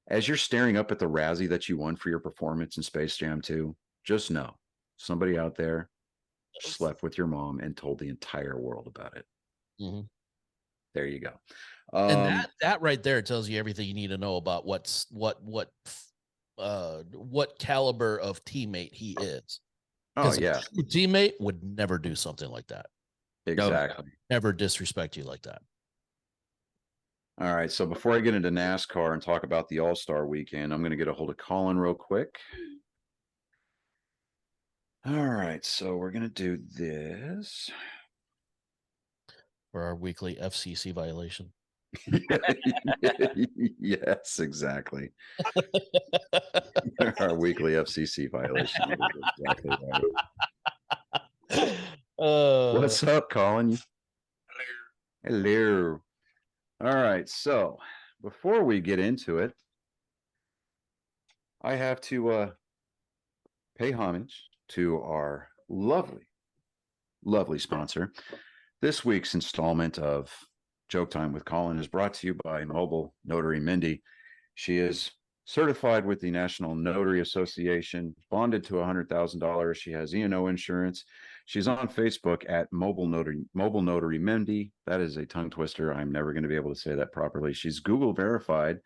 As you're staring up at the Razzie that you won for your performance in Space Jam 2, just know somebody out there slept with your mom and told the entire world about it. Mm-hmm. There you go. And that right there tells you everything you need to know about what caliber of teammate he is. Oh yeah, a true teammate would never do something like that. Exactly. Never disrespect you like that. All right. So before I get into NASCAR and talk about the All-Star Weekend, I'm going to get a hold of Colin real quick. All right. So we're going to do this for our weekly FCC violation. Yes, exactly. Our weekly FCC violation. Exactly right. What's up, Colin? Hello. All right. So before we get into it, I have to pay homage to our lovely sponsor. This week's installment of Joke Time with Colin is brought to you by Mobile Notary Mindy. She is certified with the National Notary Association, bonded to $100,000. She has E&O insurance. She's on Facebook at Mobile Notary Mindy. That is a tongue twister. I'm never going to be able to say that properly. She's Google verified.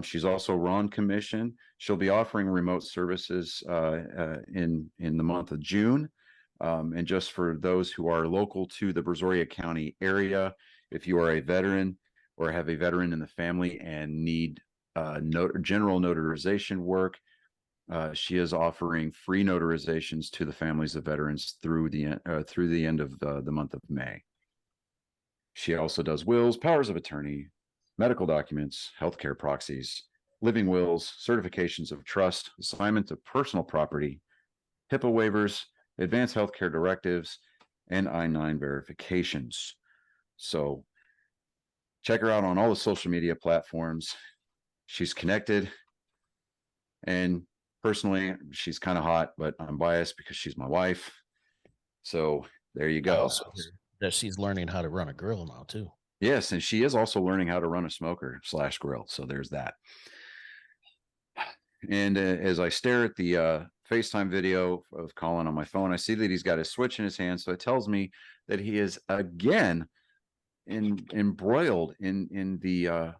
She's also Ron Commission. She'll be offering remote services in the month of June. And just for those who are local to the Brazoria County area, if you are a veteran or have a veteran in the family and need general notarization work, she is offering free notarizations to the families of veterans through the end of the month of May. She also does wills, powers of attorney, medical documents, healthcare proxies, living wills, certifications of trust, assignment of personal property, HIPAA waivers, advanced healthcare directives, and I-9 verifications. So check her out on all the social media platforms. She's connected, and personally, she's kind of hot, but I'm biased because she's my wife. So there you I go. also hear that she's learning how to run a grill now too. Yes, and she is also learning how to run a smoker / grill. So there's that. And as I stare at the FaceTime video of Colin on my phone, I see that he's got his switch in his hand. So it tells me that he is again embroiled in the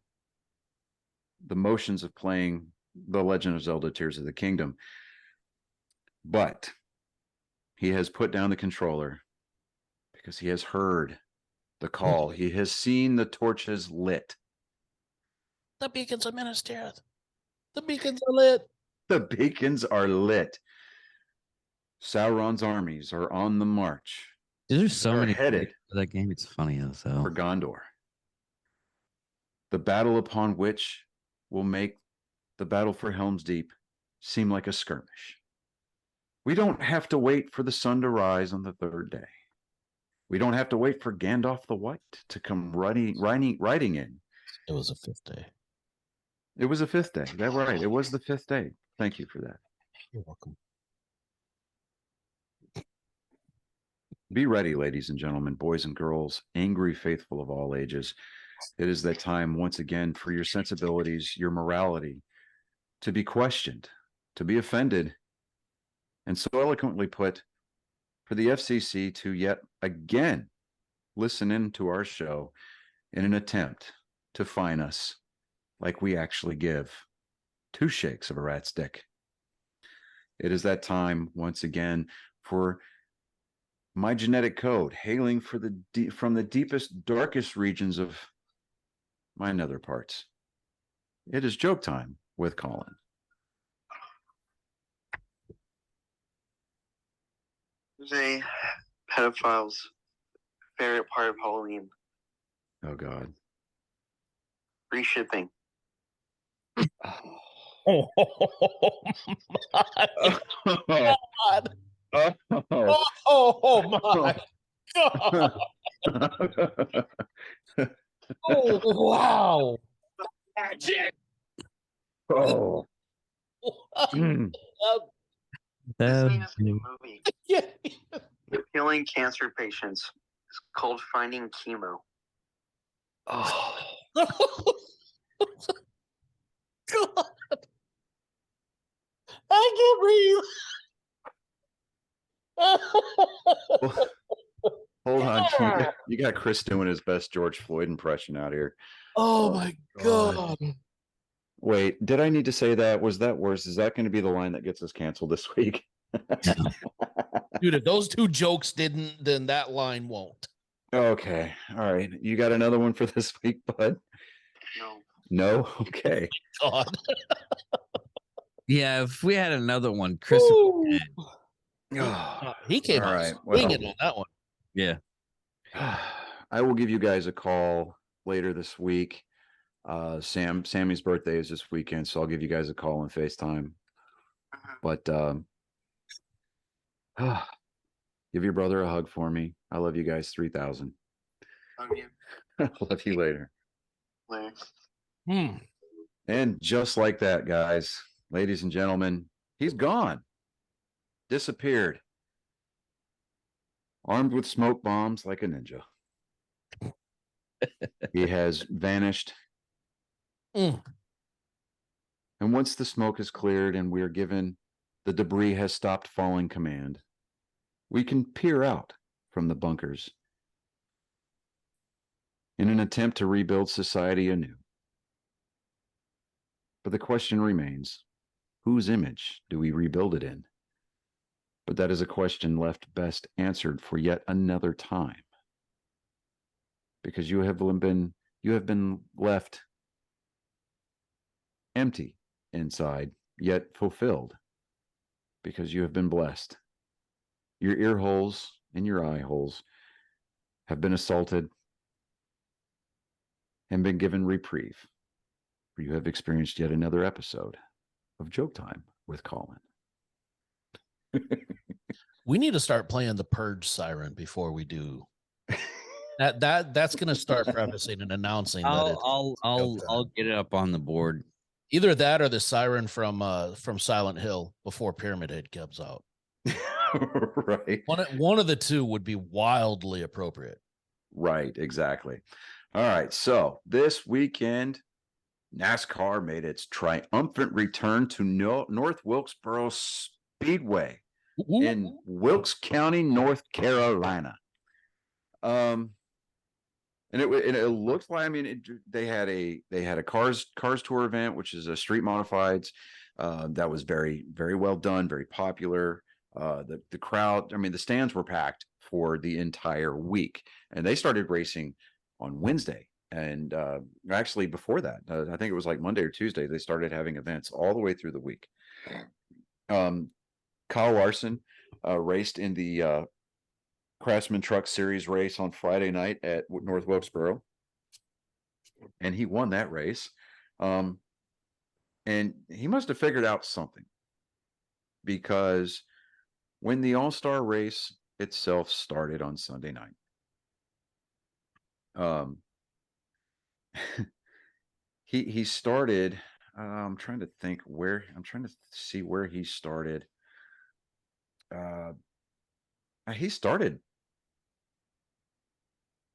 motions of playing The Legend of Zelda: Tears of the Kingdom. But he has put down the controller because he has heard the call. He has seen the torches lit. The beacons of Minas Tirith. The beacons are lit. The beacons are lit. Sauron's armies are on the march. There's so They're many headed for that game. It's funny as hell. for Gondor. The battle upon which will make the battle for Helm's Deep seem like a skirmish. We don't have to wait for the sun to rise on the third day. We don't have to wait for Gandalf the White to come riding in. It was a fifth day. It was a fifth day. That's right. It was the fifth day. Thank you for that. You're welcome. Be ready, ladies and gentlemen, boys and girls, angry faithful of all ages. It is that time once again for your sensibilities, your morality to be questioned, to be offended, and so eloquently put, for the FCC to yet again listen in to our show in an attempt to fine us like we actually give 2 shakes of a rat's dick. It is that time once again for my genetic code, hailing from the deepest, darkest regions of my nether parts. It is joke time with Colin. There's a pedophile's favorite part of Halloween. Oh God. Free shipping. Oh my God. Oh my God. Oh wow. Magic. Oh. Mm. This thing is a movie. Yeah. Killing cancer patients. It's called Finding Chemo. Oh. God. I can't breathe. Hold on. You got Chris doing his best George Floyd impression out here. Oh my God. Wait, did I need to say that? Was that worse? Is that going to be the line that gets us canceled this week? Dude, if those 2 jokes didn't, then that line won't. Okay. All right. You got another one for this week, bud? No. No? Okay. God. Yeah, if we had another one, Chris. Ooh. Oh, He came all out right. swinging on that one. Yeah. I will give you guys a call later this week. Sammy's birthday is this weekend, so I'll give you guys a call on FaceTime. But give your brother a hug for me. I love you guys 3,000. Love you. Love you later. Later. And just like that, guys, ladies and gentlemen, he's gone. Disappeared. Armed with smoke bombs like a ninja. He has vanished. Mm. And once the smoke is cleared and we're given the debris has stopped falling command, we can peer out from the bunkers in an attempt to rebuild society anew. But the question remains, whose image do we rebuild it in? But that is a question left best answered for yet another time. Because you have been left empty inside, yet fulfilled, because you have been blessed. Your ear holes and your eye holes have been assaulted and been given reprieve. For you have experienced yet another episode of Joke Time with Colin. We need to start playing the Purge siren before we do. That's going to start prefacing and announcing that it's joke time. I'll get it up on the board. Either that or the siren from Silent Hill before Pyramid Head comes out. Right. One of the two would be wildly appropriate. Right, exactly. All right. So this weekend, NASCAR made its triumphant return to North Wilkesboro Speedway in Wilkes County, North Carolina. And it looked like, I mean, they had a cars tour event, which is a street modifieds. That was very, very well done, very popular. The crowd, I mean, the stands were packed for the entire week, and they started racing on Wednesday. And actually before that, I think it was like Monday or Tuesday, they started having events all the way through the week. Kyle Larson raced in the Craftsman Truck Series race on Friday night at North Wilkesboro, and he won that race. And he must have figured out something, because when the All-Star race itself started on Sunday night, he started, I'm trying to see where he started. He started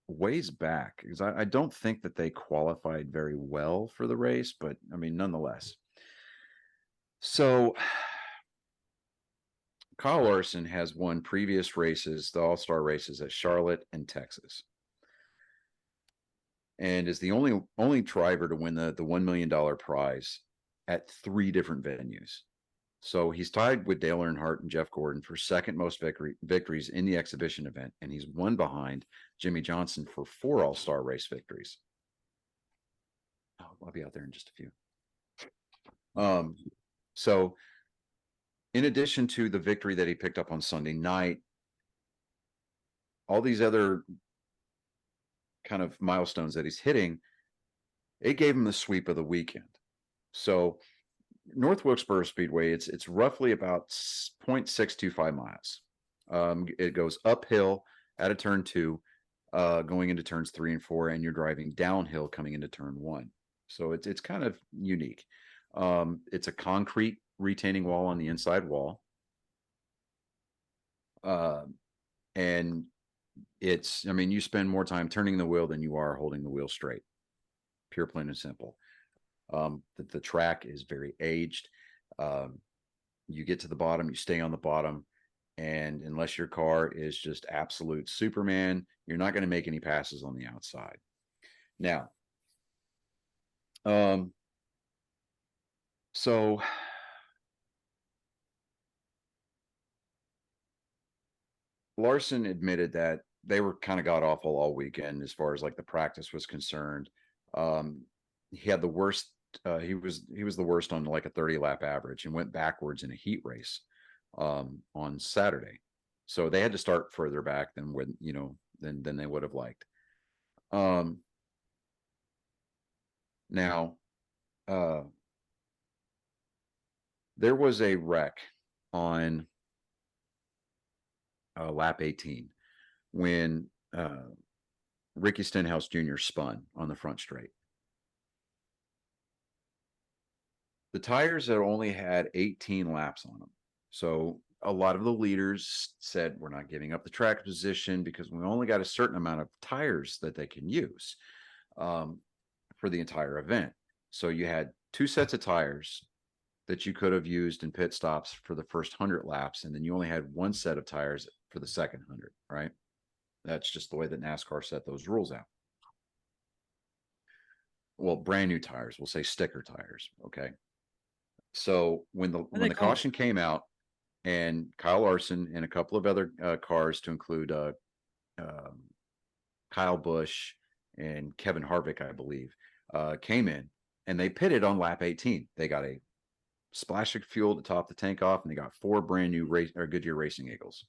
ways back, because I don't think that they qualified very well for the race, but I mean, nonetheless. So Kyle Larson has won previous races, the All-Star races at Charlotte and Texas, and is the only driver to win the $1 million prize at 3 different venues. So he's tied with Dale Earnhardt and Jeff Gordon for second most victories in the exhibition event, and he's one behind Jimmy Johnson for 4 All-Star race victories. I'll be out there in just a few. So in addition to the victory that he picked up on Sunday night, all these other kind of milestones that he's hitting, it gave him the sweep of the weekend. So North Wilkesboro Speedway, it's roughly about 0.625 miles. It goes uphill at a turn 2, going into turns 3 and 4, and you're driving downhill coming into turn 1. So it's kind of unique. It's a concrete retaining wall on the inside wall. And it's, I mean, you spend more time turning the wheel than you are holding the wheel straight. Pure, plain and simple. The track is very aged. You get to the bottom, you stay on the bottom, and unless your car is just absolute Superman, you're not going to make any passes on the outside. Now, so Larson admitted that they were kind of god awful all weekend as far as like the practice was concerned. He had the worst. He was the worst on like a 30 lap average, and went backwards in a heat race on Saturday. So they had to start further back than than they would have liked. Now, there was a wreck on lap 18 when Ricky Stenhouse Jr. spun on the front straight. The tires had only had 18 laps on them. So a lot of the leaders said, we're not giving up the track position because we only got a certain amount of tires that they can use for the entire event. So you had 2 sets of tires that you could have used in pit stops for the first 100 laps, and then you only had 1 set of tires for the second 100, right? That's just the way that NASCAR set those rules out. Well, brand new tires, we'll say sticker tires, okay? So when the caution came out, and Kyle Larson and a couple of other cars, to include Kyle Busch and Kevin Harvick, I believe, came in, and they pitted on lap 18. They got a splash of fuel to top the tank off, and they got 4 brand new Goodyear Racing Eagles.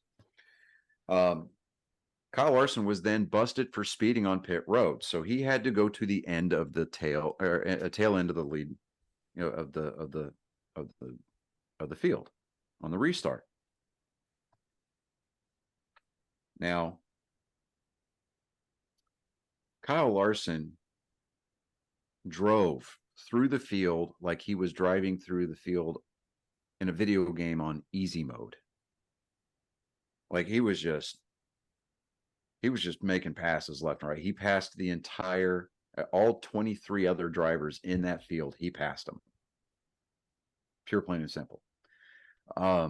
Kyle Larson was then busted for speeding on pit road, so he had to go to the end of the tail end of the lead, of the field on the restart. Now, Kyle Larson drove through the field like he was driving through the field in a video game on easy mode. Like he was just making passes left and right. He passed the entire, all 23 other drivers in that field. He passed them. Pure, plain and simple. I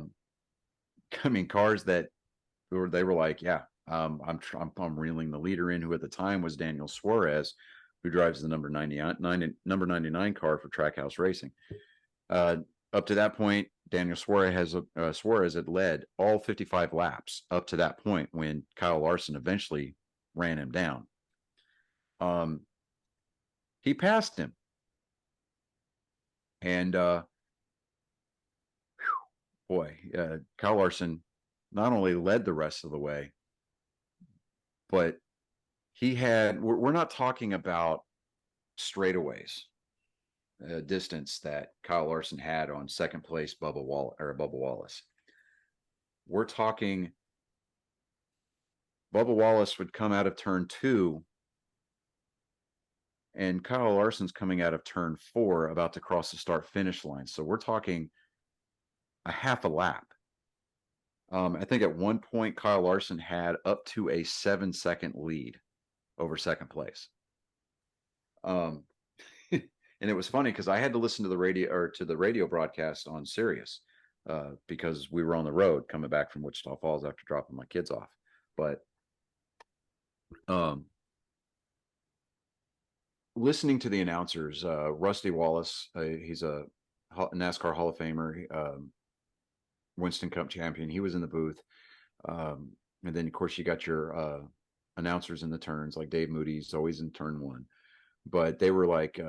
mean, cars that they were like, yeah, I'm reeling the leader in, who at the time was Daniel Suarez, who drives the number 99 car for Trackhouse Racing. Up to that point, Daniel Suarez had led all 55 laps up to that point when Kyle Larson eventually ran him down. He passed him. And Kyle Larson not only led the rest of the way, but we're not talking about straightaways. Distance that Kyle Larson had on second place Bubba Wallace. We're talking Bubba Wallace would come out of turn 2, and Kyle Larson's coming out of turn 4, about to cross the start-finish line. So we're talking a half a lap. I think at one point Kyle Larson had up to a 7-second lead over second place. And it was funny because I had to listen to the radio broadcast on Sirius because we were on the road coming back from Wichita Falls after dropping my kids off. But listening to the announcers, Rusty Wallace, he's a NASCAR Hall of Famer, Winston Cup champion. He was in the booth. And then, of course, you got your announcers in the turns, like Dave Moody's always in turn 1. But they were like,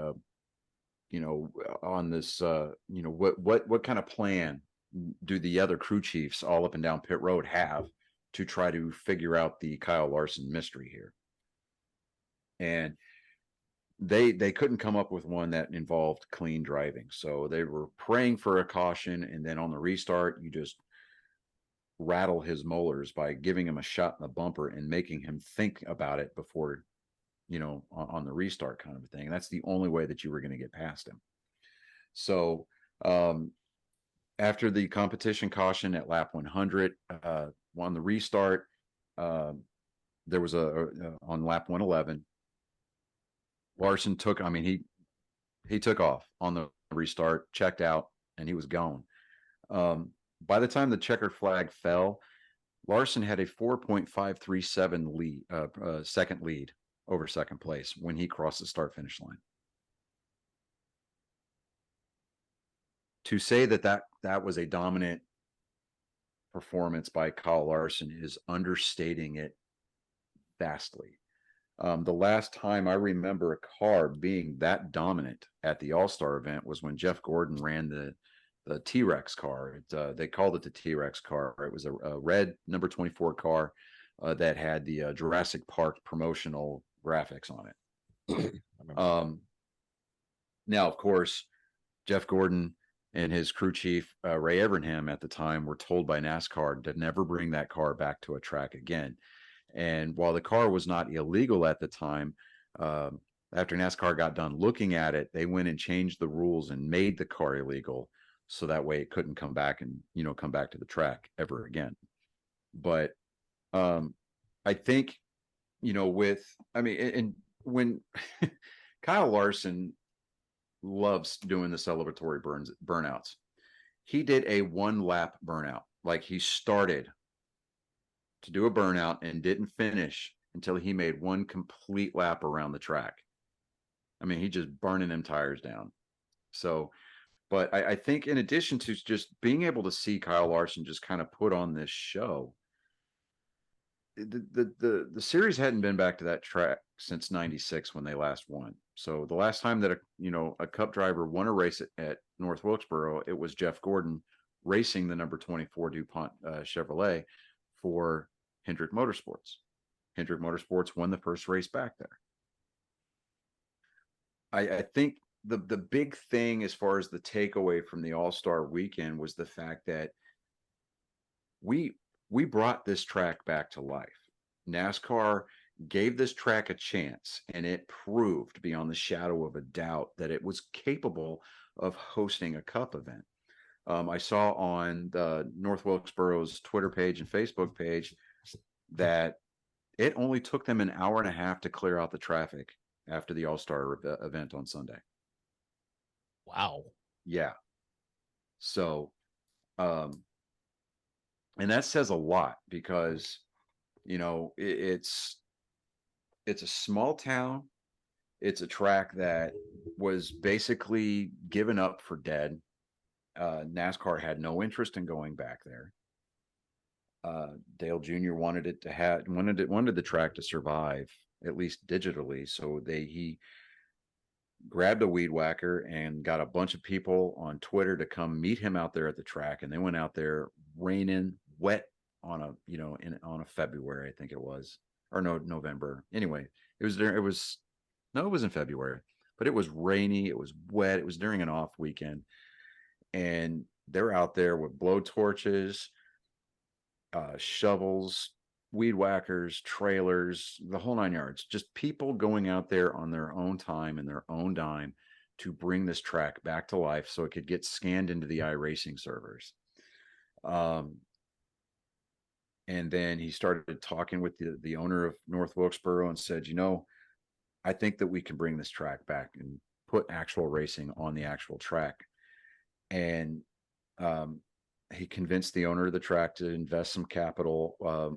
on this, what kind of plan do the other crew chiefs all up and down pit road have to try to figure out the Kyle Larson mystery here? And they couldn't come up with one that involved clean driving. So they were praying for a caution, and then on the restart, you just rattle his molars by giving him a shot in the bumper and making him think about it before, on the restart, kind of a thing. And that's the only way that you were going to get past him. So after the competition caution at lap 100, on the restart, there was on lap 111, Larson he took off on the restart, checked out, and he was gone. By the time the checkered flag fell, Larson had a 4.537 second lead over second place when he crossed the start-finish line. To say that was a dominant performance by Kyle Larson is understating it vastly. The last time I remember a car being that dominant at the All-Star event was when Jeff Gordon ran the T-Rex car. They called it the T-Rex car. It was a red number 24 car that had the Jurassic Park promotional graphics on it. Now, of course, Jeff Gordon and his crew chief, Ray Evernham, at the time, were told by NASCAR to never bring that car back to a track again. And while the car was not illegal at the time, after NASCAR got done looking at it, they went and changed the rules and made the car illegal, so that way it couldn't come back and, come back to the track ever again. But I think, and when Kyle Larson loves doing the celebratory burnouts, he did a 1-lap burnout. Like, he started to do a burnout and didn't finish until he made one complete lap around the track. I mean, he just burning them tires down. So, but I think in addition to just being able to see Kyle Larson just kind of put on this show, the series hadn't been back to that track since '96 when they last won. So the last time that a Cup driver won a race at North Wilkesboro, it was Jeff Gordon racing the number 24 DuPont Chevrolet for Hendrick Motorsports. Hendrick Motorsports won the first race back there. I think the big thing as far as the takeaway from the All-Star weekend was the fact that we brought this track back to life. NASCAR gave this track a chance, and it proved beyond the shadow of a doubt that it was capable of hosting a Cup event. I saw on the North Wilkesboro's Twitter page and Facebook page that it only took them an hour and a half to clear out the traffic after the All-Star event on Sunday. Wow. Yeah. So, and that says a lot because, it's a small town. It's a track that was basically given up for dead. NASCAR had no interest in going back there. Dale Jr. wanted the track to survive, at least digitally. So he grabbed a weed whacker and got a bunch of people on Twitter to come meet him out there at the track. And they went out there raining, wet on a February, I think it was, or no, November. Anyway, it was in February, but it was rainy. It was wet. It was during an off weekend. And they're out there with blow torches, shovels, weed whackers, trailers, the whole 9 yards. Just people going out there on their own time and their own dime to bring this track back to life so it could get scanned into the iRacing servers. And then he started talking with the owner of North Wilkesboro and said, I think that we can bring this track back and put actual racing on the actual track. And he convinced the owner of the track to invest some capital,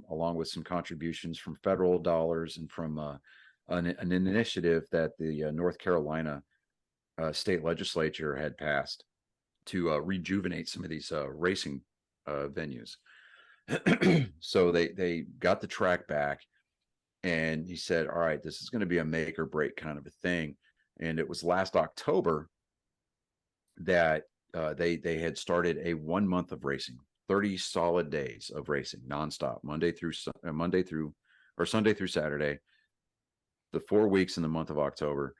along with some contributions from federal dollars and from an initiative that the North Carolina state legislature had passed to rejuvenate some of these racing venues. So they got the track back, and he said, all right, this is going to be a make or break kind of a thing. And it was last October that they had started a 1 month of racing, 30 solid days of racing nonstop, Sunday through Saturday, the 4 weeks in the month of October.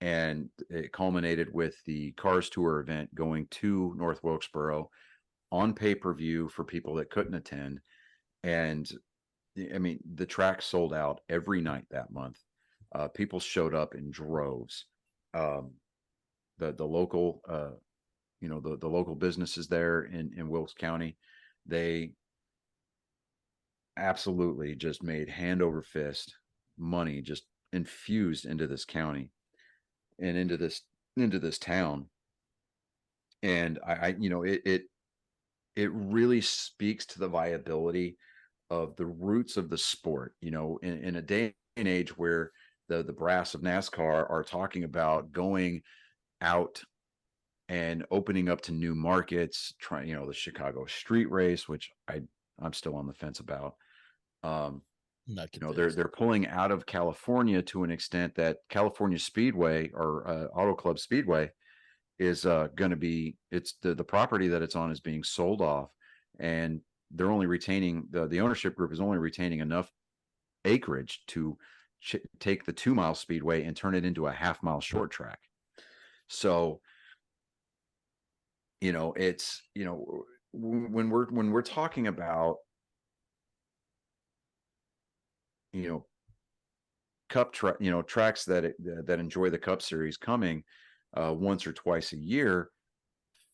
And it culminated with the Cars Tour event going to North Wilkesboro on pay-per-view for people that couldn't attend. And I mean, the track sold out every night that month. People showed up in droves. The local, the local businesses there in Wilkes County, they absolutely just made hand over fist money just infused into this county and into this town. And it really speaks to the viability of the roots of the sport, in a day and age where the brass of NASCAR are talking about going out and opening up to new markets, trying, the Chicago street race, which I'm still on the fence about. They're pulling out of California to an extent that California Speedway or Auto Club Speedway is going to be, it's the property that it's on is being sold off, and they're only retaining the ownership group is only retaining enough acreage to take the 2 mile speedway and turn it into a half-mile short track. So, it's, when we're talking about, Cup tracks that enjoy the Cup Series coming once or twice a year,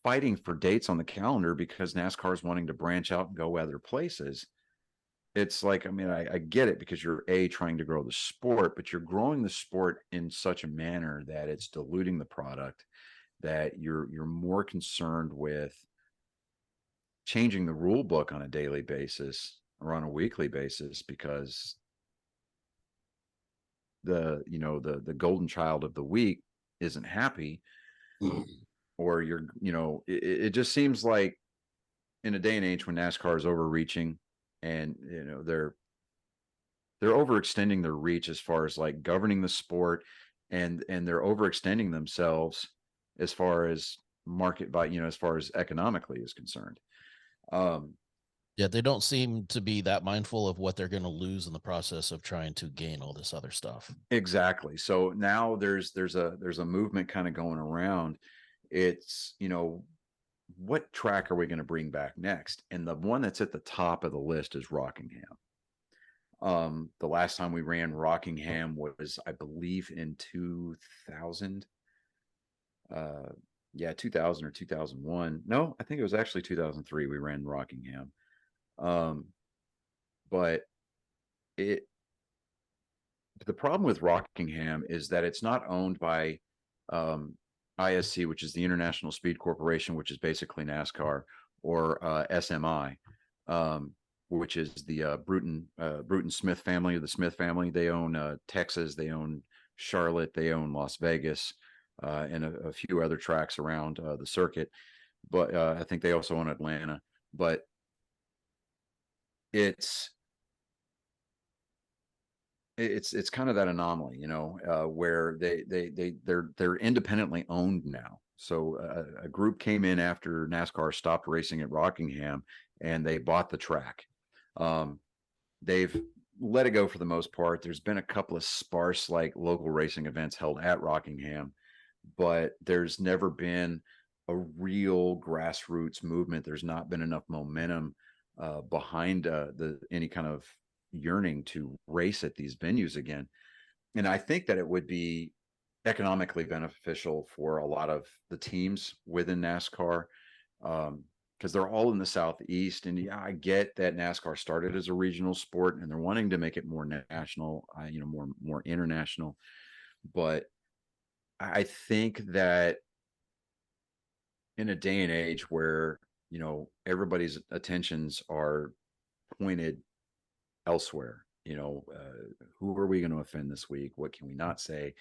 fighting for dates on the calendar because NASCAR is wanting to branch out and go other places. It's like, I mean, I get it because you're trying to grow the sport, but you're growing the sport in such a manner that it's diluting the product, that you're more concerned with changing the rule book on a daily basis or on a weekly basis, because the golden child of the week isn't happy, or it just seems like in a day and age when NASCAR is overreaching, and they're overextending their reach as far as like governing the sport, and they're overextending themselves as far as as far as economically is concerned. Yeah, they don't seem to be that mindful of what they're going to lose in the process of trying to gain all this other stuff. Exactly. So now there's a movement kind of going around. It's, what track are we going to bring back next? And the one that's at the top of the list is Rockingham. The last time we ran Rockingham was, I believe, in 2000. 2000 or 2001. No, I think it was actually 2003 we ran Rockingham. But the problem with Rockingham is that it's not owned by ISC, which is the International Speed Corporation, which is basically NASCAR, or SMI, which is the Bruton Smith family, or the Smith family. They own Texas, they own Charlotte, they own Las Vegas, and a few other tracks around the circuit. But I think they also own Atlanta. But it's kind of that anomaly, where they're independently owned now. So a group came in after NASCAR stopped racing at Rockingham, and they bought the track. They've let it go for the most part. There's been a couple of sparse, like, local racing events held at Rockingham, but there's never been a real grassroots movement. There's not been enough momentum behind any kind of yearning to race at these venues again. And I think that it would be economically beneficial for a lot of the teams within NASCAR, because they're all in the Southeast. And yeah, I get that NASCAR started as a regional sport and they're wanting to make it more national, more international. But I think that in a day and age where, everybody's attentions are pointed elsewhere, who are we going to offend this week? What can we not say?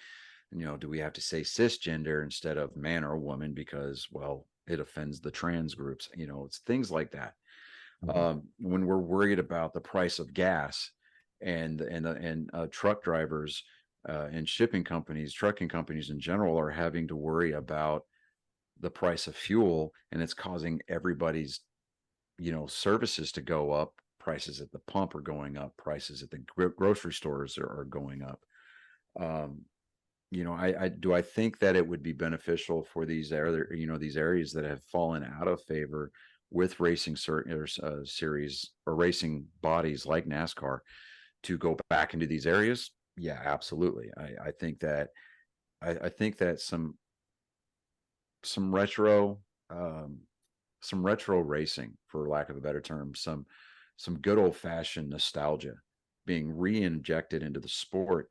Do we have to say cisgender instead of man or woman because, well, it offends the trans groups? It's things like that. When we're worried about the price of gas, and truck drivers and shipping companies, trucking companies in general, are having to worry about the price of fuel, and it's causing everybody's, services to go up. Prices at the pump are going up. Prices at the grocery stores are going up. I think that it would be beneficial for these areas that have fallen out of favor with racing series or racing bodies like NASCAR to go back into these areas. Yeah, absolutely. I think that some retro racing, for lack of a better term, some good old fashioned nostalgia being re-injected into the sport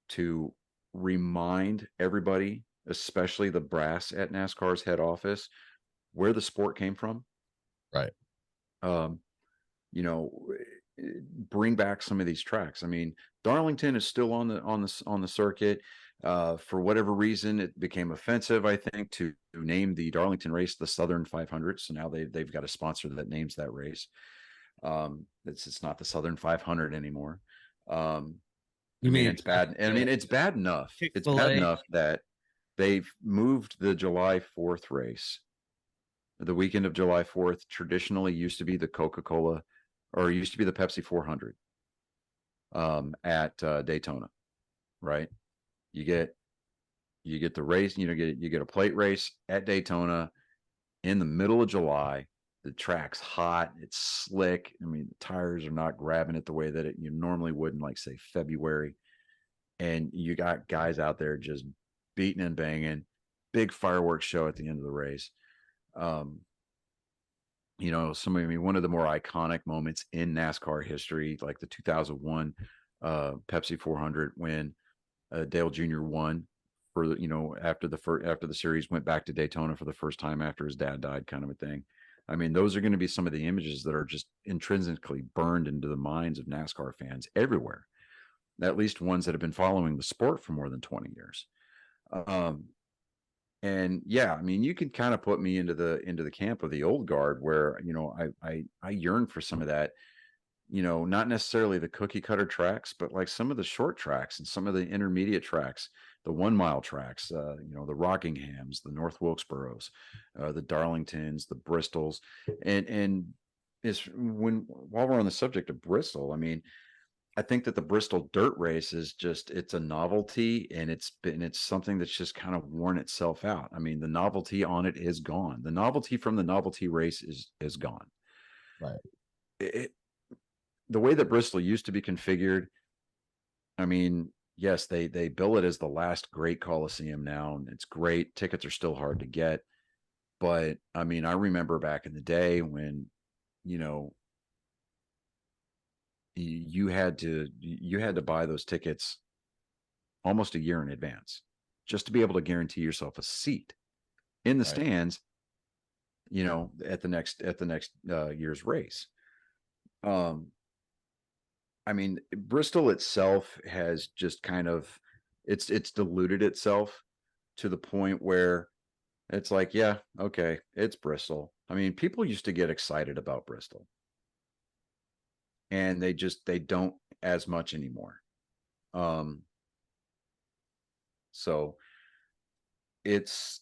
to remind everybody, especially the brass at NASCAR's head office, where the sport came from. Right. Bring back some of these tracks. I mean, Darlington is still on the circuit. For whatever reason, it became offensive, I think, to name the Darlington race the Southern 500. So now they've got a sponsor that names that race. It's not the Southern 500 anymore. It's bad. I mean, it's bad enough. It's bad enough that they've moved the July 4th race. The weekend of July 4th traditionally used to be the Coca-Cola, or used to be the Pepsi 400 at Daytona, right? You get the race, you get a plate race at Daytona in the middle of July. The track's hot, it's slick. I mean, the tires are not grabbing it the way that you normally would in, like, say, February. And you got guys out there just beating and banging. Big fireworks show at the end of the race. One of the more iconic moments in NASCAR history, like the 2001 Pepsi 400, when Dale Jr. won for after the series went back to Daytona for the first time after his dad died, kind of a thing. I mean, those are going to be some of the images that are just intrinsically burned into the minds of NASCAR fans everywhere, at least ones that have been following the sport for more than 20 years. And yeah, I mean, you can kind of put me into the camp of the old guard where, you know, I yearn for some of that, you know, not necessarily the cookie cutter tracks, but like some of the short tracks and some of the intermediate tracks, the 1 mile tracks, you know, the Rockinghams, the North Wilkesboros, the Darlingtons, the Bristols. And is while we're on the subject of Bristol, I mean, I think that the Bristol dirt race is just, it's a novelty, and it's something that's just kind of worn itself out. I mean, the novelty on it is gone. The novelty from the novelty race is gone. Right. The way that Bristol used to be configured, I mean, yes, they bill it as the last great Coliseum now, and it's great. Tickets are still hard to get. But I mean, I remember back in the day when, you know, you had to buy those tickets almost a year in advance just to be able to guarantee yourself a seat in the stands, you know, at the next year's race. I mean, Bristol itself has just kind of, it's diluted itself to the point where it's like, yeah, okay, it's Bristol. I mean, people used to get excited about Bristol, and they don't as much anymore. So it's,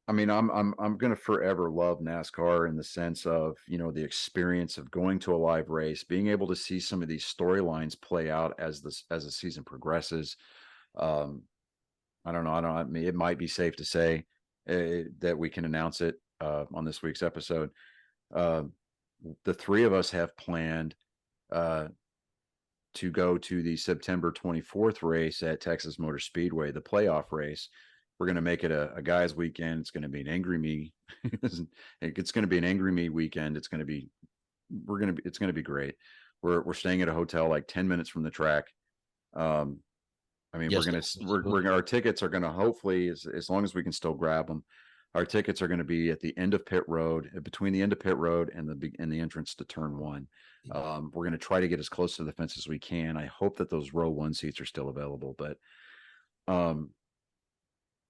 I mean, I'm going to forever love NASCAR in the sense of, you know, the experience of going to a live race, being able to see some of these storylines play out as the season progresses. I don't know. I mean, it might be safe to say that we can announce it on this week's episode. The three of us have planned to go to the September 24th race at Texas Motor Speedway, the playoff race. We're going to make it a guys weekend. It's going to be an Angry Me. It's going to be an Angry Me weekend. It's going to be great. We're staying at a hotel like 10 minutes from the track. I mean, Yes, our tickets are going to, hopefully, as long as we can still grab them, our tickets are going to be at the end of pit road, between the end of pit road and the entrance to turn 1. We're going to try to get as close to the fence as we can. I hope that those row 1 seats are still available, but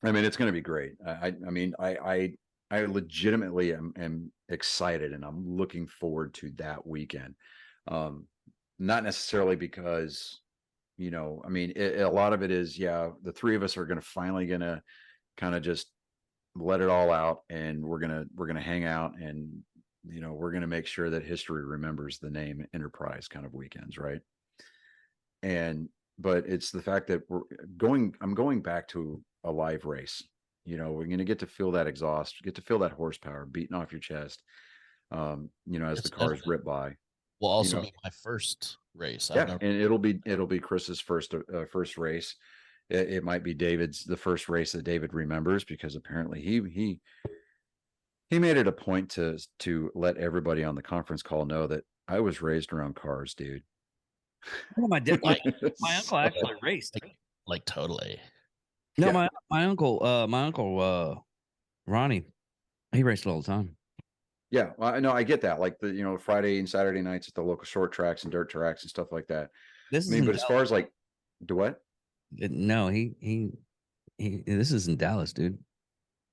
I mean, it's going to be great. I mean, I legitimately am excited, and I'm looking forward to that weekend. Not necessarily because, you know, I mean, a lot of it is, yeah, the three of us are finally going to kind of just let it all out, and we're going to hang out, and, you know, we're going to make sure that history remembers the name Enterprise kind of weekends. Right. But it's the fact that I'm going back to a live race. You know, we're going to get to feel that exhaust, get to feel that horsepower beating off your chest, you know, as the cars rip by. Will also You know, be my first race. yeah, and it'll be Chris's first race. It might be the first race that David remembers, because apparently he made it a point to let everybody on the conference call know that I was raised around cars, dude. Oh, my uncle actually raced. Like totally. No, Yeah. my uncle Ronnie, he raced all the time. Yeah, well, I know, I get that. Like, the, you know, Friday and Saturday nights at the local short tracks and dirt tracks and stuff like that. I mean, but as far as like, do what? No, he this is in Dallas, dude.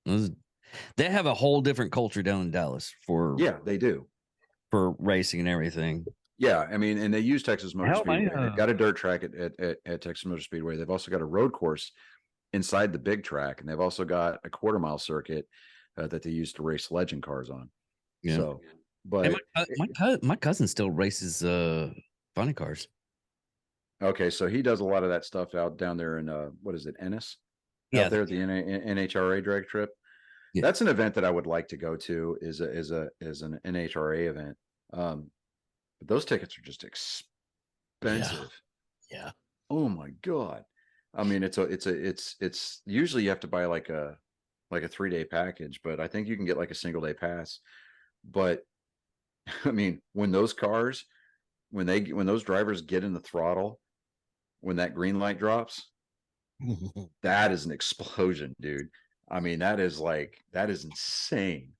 They have a whole different culture down in Dallas for They do, for racing and everything. Yeah, I mean, and they use Texas Motor Speedway. Man, They've got a dirt track at Texas Motor Speedway. They've also got a road course inside the big track, and they've also got a quarter-mile circuit that they use to race legend cars on. Yeah. So, but my cousin still races funny cars. Okay, so he does a lot of that stuff out down there in what is it, Ennis? Yeah, out there at the NHRA drag trip. Yeah. That's an event that I would like to go to. Is an NHRA event. But those tickets are just expensive. Yeah. Oh my God. I mean, it's usually you have to buy like a 3-day package, but I think you can get like a single-day pass. But I mean, when those drivers get in the throttle, when that green light drops, that is an explosion, dude. I mean, that is insane.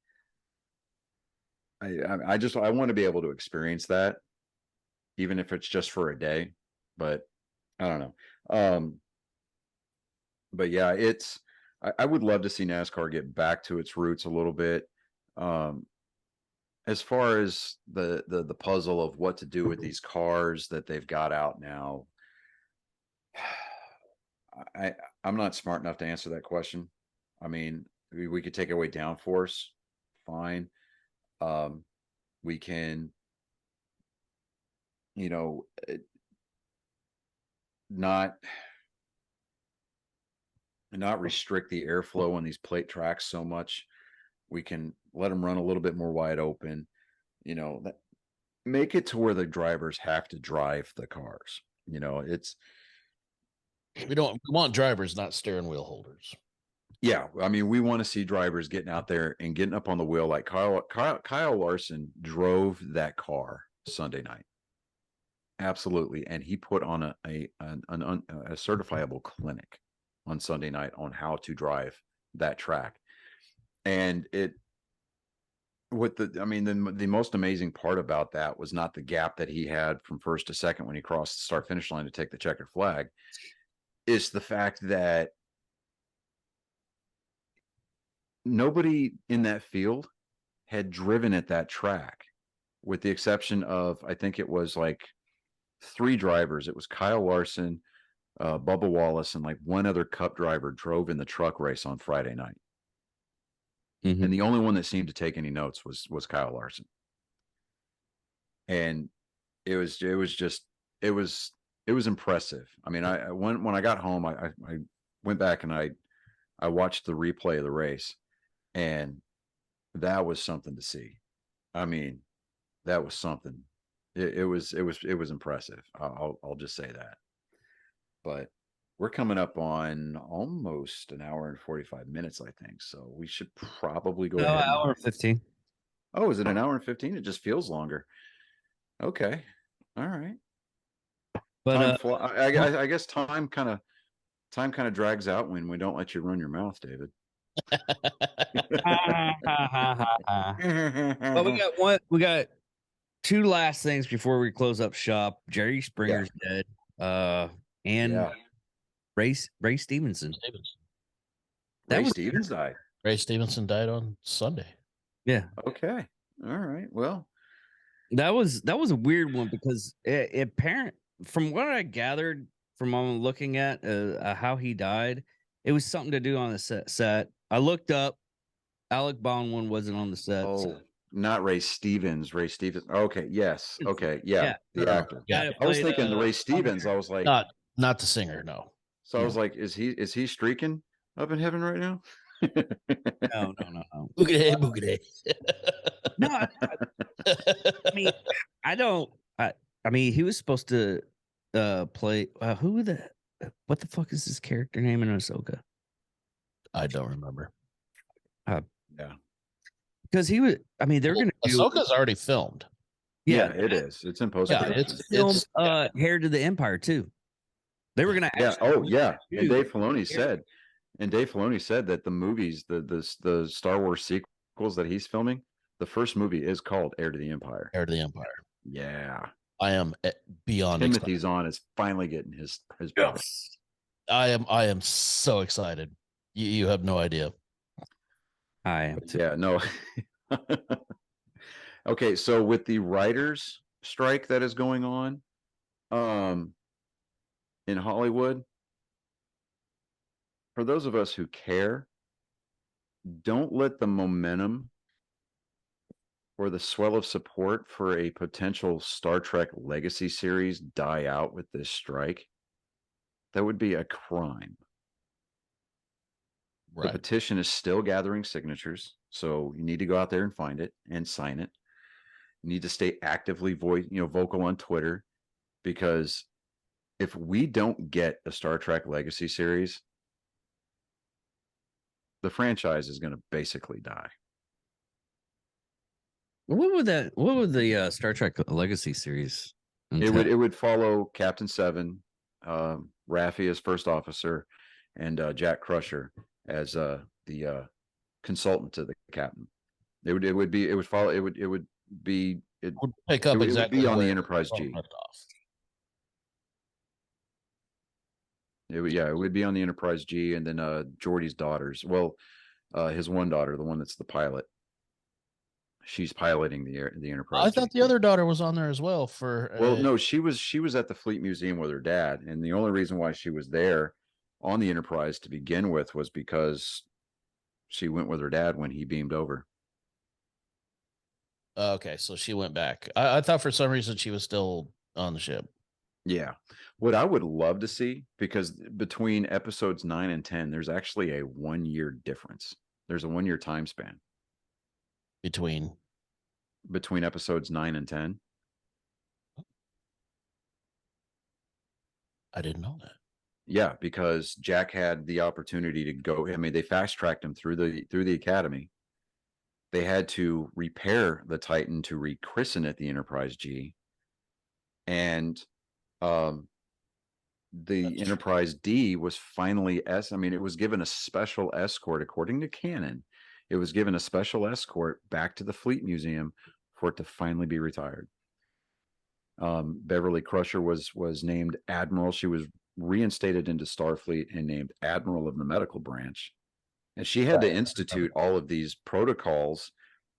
I want to be able to experience that, even if it's just for a day. But I don't know. But yeah, I would love to see NASCAR get back to its roots a little bit. As far as the puzzle of what to do with these cars that they've got out now, I'm not smart enough to answer that question. I mean, we could take away downforce, fine. We can, you know, not restrict the airflow on these plate tracks so much. We can let them run a little bit more wide open, that make it to where the drivers have to drive the cars. We want drivers, not steering wheel holders. Yeah, I mean, we want to see drivers getting out there and getting up on the wheel like Kyle Larson drove that car Sunday night. Absolutely, and he put on a certifiable clinic on Sunday night on how to drive that track. And the most amazing part about that was not the gap that he had from first to second when he crossed the start finish line to take the checkered flag. It's the fact that nobody in that field had driven at that track, with the exception of, I think it was like 3 drivers. It was Kyle Larson, Bubba Wallace, and like one other Cup driver drove in the truck race on Friday night. Mm-hmm. And the only one that seemed to take any notes was Kyle Larson. And it was impressive. I mean, when I got home, I went back and I watched the replay of the race, and that was something to see. I mean, that was something. It was impressive. I'll just say that. But we're coming up on almost an hour and 45 minutes, I think. So we should probably go ahead. Hour and 15. Oh, is it an hour and 15? It just feels longer. Okay. All right. But I guess time kind of drags out when we don't let you run your mouth, David. Well, we got 2 last things before we close up shop. Jerry Springer's dead. And Ray Stevenson. Ray Stevens died. Ray Stevenson died on Sunday. Yeah. Okay. All right. Well, that was a weird one, because from what I gathered from looking at how he died, it was something to do on the set. I looked up. Alec Baldwin wasn't on the set. Oh, so. Not Ray Stevens. Ray Stevens. Okay. Yes. Okay. Yeah. The actor. Yeah. I was thinking the Ray Stevens. I was like, not the singer. No. So I was like, is he streaking up in heaven right now? No. Boogity. No, I mean, he was supposed to play. What the fuck is his character name in Ahsoka? I don't remember. Yeah, because he was. I mean, they're going to do. Ahsoka's already filmed. Yeah, it is. It's in post. Yeah, it's filmed. Heir to the Empire too. They were going to. Yeah. Oh, yeah. And Dave Filoni said that the movies, the Star Wars sequels that he's filming, the first movie is called Heir to the Empire. Heir to the Empire. Yeah. I am beyond. Timothy Zahn is finally getting his yes. I am so excited. You have no idea. I am too. Yeah. No. Okay. So with the writers' strike that is going on, in Hollywood, for those of us who care, don't let the momentum or the swell of support for a potential Star Trek Legacy series die out with this strike. That would be a crime. Right. The petition is still gathering signatures, so you need to go out there and find it and sign it. You need to stay actively vocal on Twitter, because if we don't get a Star Trek Legacy series, the franchise is going to basically die. What would the Star Trek Legacy series entail? It would follow Captain Seven, Raffi as first officer, and Jack Crusher as the consultant to the captain. It would be Would pick up it would exactly be on the where Enterprise Chrome G. left off. It would be on the Enterprise G, and then Geordi's daughters. Well, his one daughter, the one that's the pilot, she's piloting the Enterprise. I thought G. the other daughter was on there as well. For Well, no, she was at the Fleet Museum with her dad, and the only reason why she was there on the Enterprise to begin with was because she went with her dad when he beamed over. Okay, so she went back. I thought for some reason she was still on the ship. Yeah. What I would love to see, because between episodes 9 and 10, there's actually a 1 year difference. There's a 1 year time span Between episodes 9 and 10. I didn't know that. Yeah, because Jack had the opportunity to go. I mean, they fast tracked him through the academy. They had to repair the Titan to rechristen it the Enterprise G. And the That's Enterprise D was finally it was given a special escort according to canon. It was given a special escort back to the Fleet Museum for it to finally be retired. Beverly Crusher was named Admiral. She was reinstated into Starfleet and named Admiral of the Medical Branch. And she had to institute all of these protocols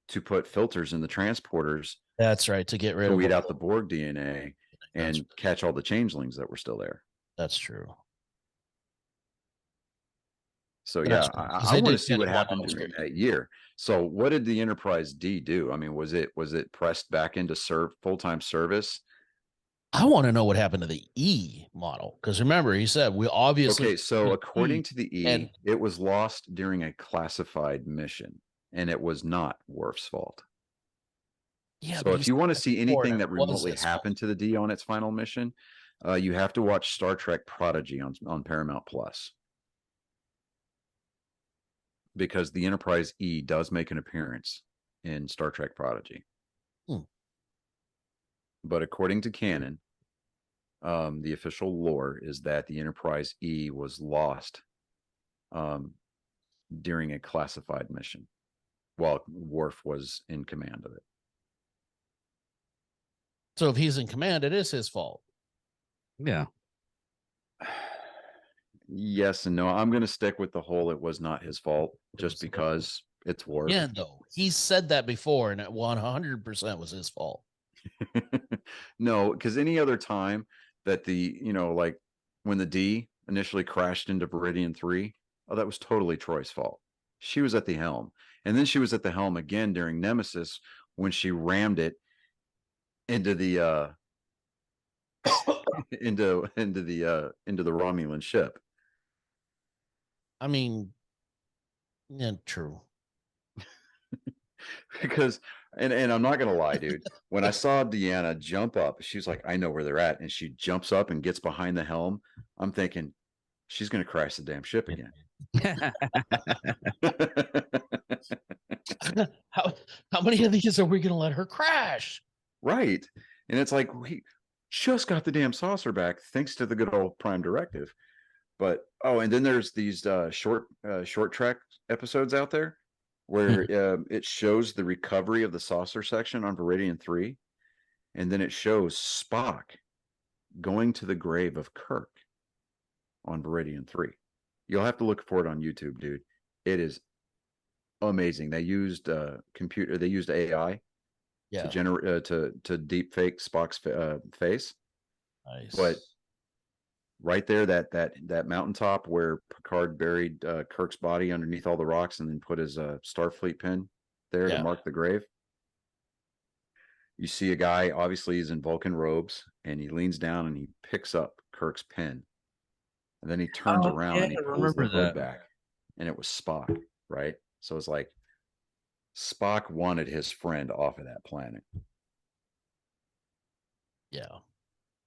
to put filters in the transporters That's right. To get rid to of weed all out the Borg DNA and catch all the changelings that were still there. That's true. So That's yeah, true, 'cause I they want to did see kind what of want happened all during those- that year. So what did the Enterprise D do? I mean, was it pressed back into full-time service? I want to know what happened to the E model, because remember he said we obviously Okay, so according to the E, and- it was lost during a classified mission, and it was not Worf's fault. yeah. So but if you want to said see before anything it that was remotely his fault. happened to the D on its final mission, you have to watch Star Trek Prodigy on Paramount Plus, because the Enterprise E does make an appearance in Star Trek Prodigy. But according to canon, the official lore is that the Enterprise E was lost during a classified mission while Worf was in command of it. So if he's in command, it is his fault. Yeah. Yes and no. I'm going to stick with the whole it was not his fault just because it's Worf. Yeah, though he said that before, and it 100% was his fault. No, because any other time that like when the D initially crashed into Viridian 3, that was totally Troy's fault. She was at the helm. And then she was at the helm again during Nemesis when she rammed it into the into the Romulan ship. I mean, yeah, true. Because and I'm not gonna lie, dude. When I saw Deanna jump up, she's like, I know where they're at, and she jumps up and gets behind the helm. I'm thinking she's gonna crash the damn ship again. How many of these are we going to let her crash? Right. And it's like we just got the damn saucer back thanks to the good old Prime Directive. But and then there's these short track episodes out there where it shows the recovery of the saucer section on Viridian 3, and then it shows Spock going to the grave of Kirk on Viridian 3. You'll have to look for it on YouTube, dude. It is amazing. They used they used AI to generate to deep fake Spock's face. Nice. But right there, that mountaintop where Picard buried Kirk's body underneath all the rocks and then put his Starfleet pin there to mark the grave. You see a guy, obviously he's in Vulcan robes, and he leans down and he picks up Kirk's pin. And then he turns around and he pulls the hood back. And it was Spock, right? So it's like Spock wanted his friend off of that planet. Yeah.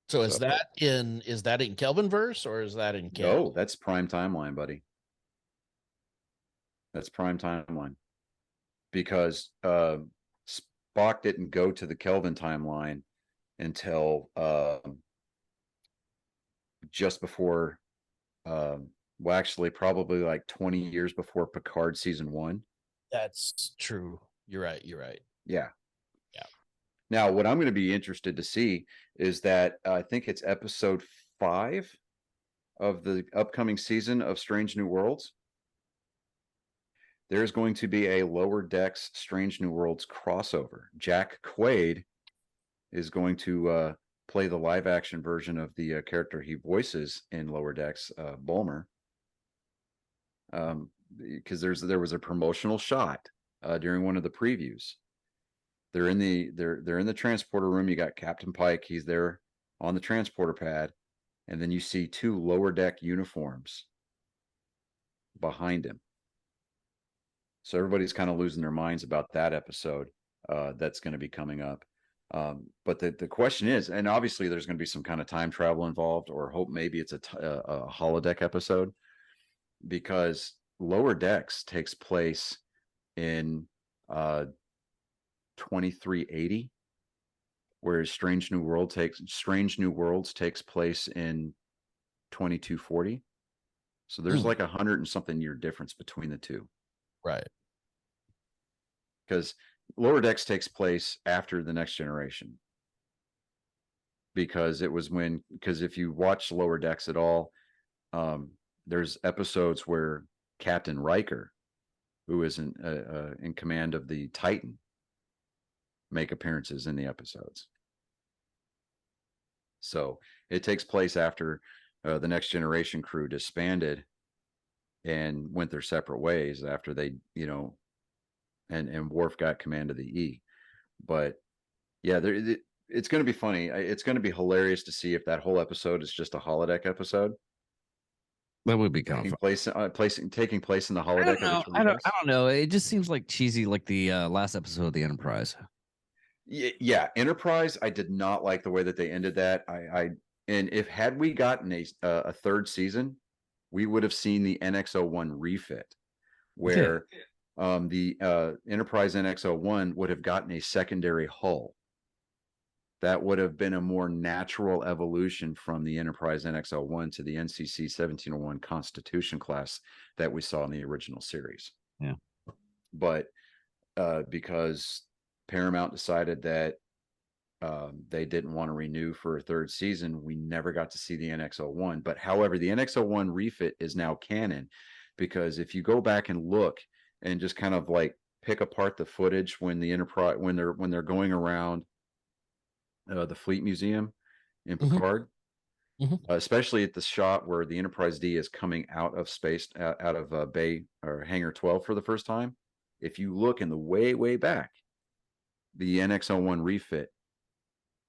So is that in Kelvin verse, or is that in canon? No, that's Prime Timeline, buddy. That's Prime Timeline. Because Spock didn't go to the Kelvin timeline until just before actually probably like 20 years before Picard season 1. That's true. You're right. Yeah. Now, what I'm going to be interested to see is that I think it's episode 5 of the upcoming season of Strange New Worlds. There's going to be a Lower Decks Strange New Worlds crossover. Jack Quaid is going to play the live action version of the character he voices in Lower Decks, Bulmer. Because there was a promotional shot during one of the previews. They're in the transporter room. You got Captain Pike. He's there on the transporter pad, and then you see 2 Lower Deck uniforms behind him. So everybody's kind of losing their minds about that episode that's going to be coming up. But the question is, and obviously there's going to be some kind of time travel involved, or hope maybe it's a holodeck episode, because Lower Decks takes place in 2380, whereas Strange New Worlds takes place in 2240. So there's like 100 and something year difference between the two. Right. Because Lower Decks takes place after The Next Generation. Because if you watch Lower Decks at all, there's episodes where Captain Riker, who is in command of the Titan, make appearances in the episodes. So it takes place after the Next Generation crew disbanded and went their separate ways after they, and Worf got command of the E. But yeah, it's going to be funny. It's going to be hilarious to see if that whole episode is just a holodeck episode. That would be kind of taking place in the holodeck. I don't know. It just seems like cheesy, like the last episode of the Enterprise. Yeah, Enterprise. I did not like the way that they ended that. And had we gotten a third season, we would have seen the NX-01 refit, where the Enterprise NX-01 would have gotten a secondary hull. That would have been a more natural evolution from the Enterprise NX-01 to the NCC 1701 Constitution class that we saw in the original series. Yeah. But because Paramount decided that they didn't want to renew for a third season, we never got to see the NX-01. But however, the NX-01 refit is now canon, because if you go back and look and just kind of like pick apart the footage when the Enterprise, when they're going around the Fleet Museum in Picard, especially at the shot where the Enterprise D is coming out of space, out of Bay or Hangar 12 for the first time. If you look in the way back, the NX-01 refit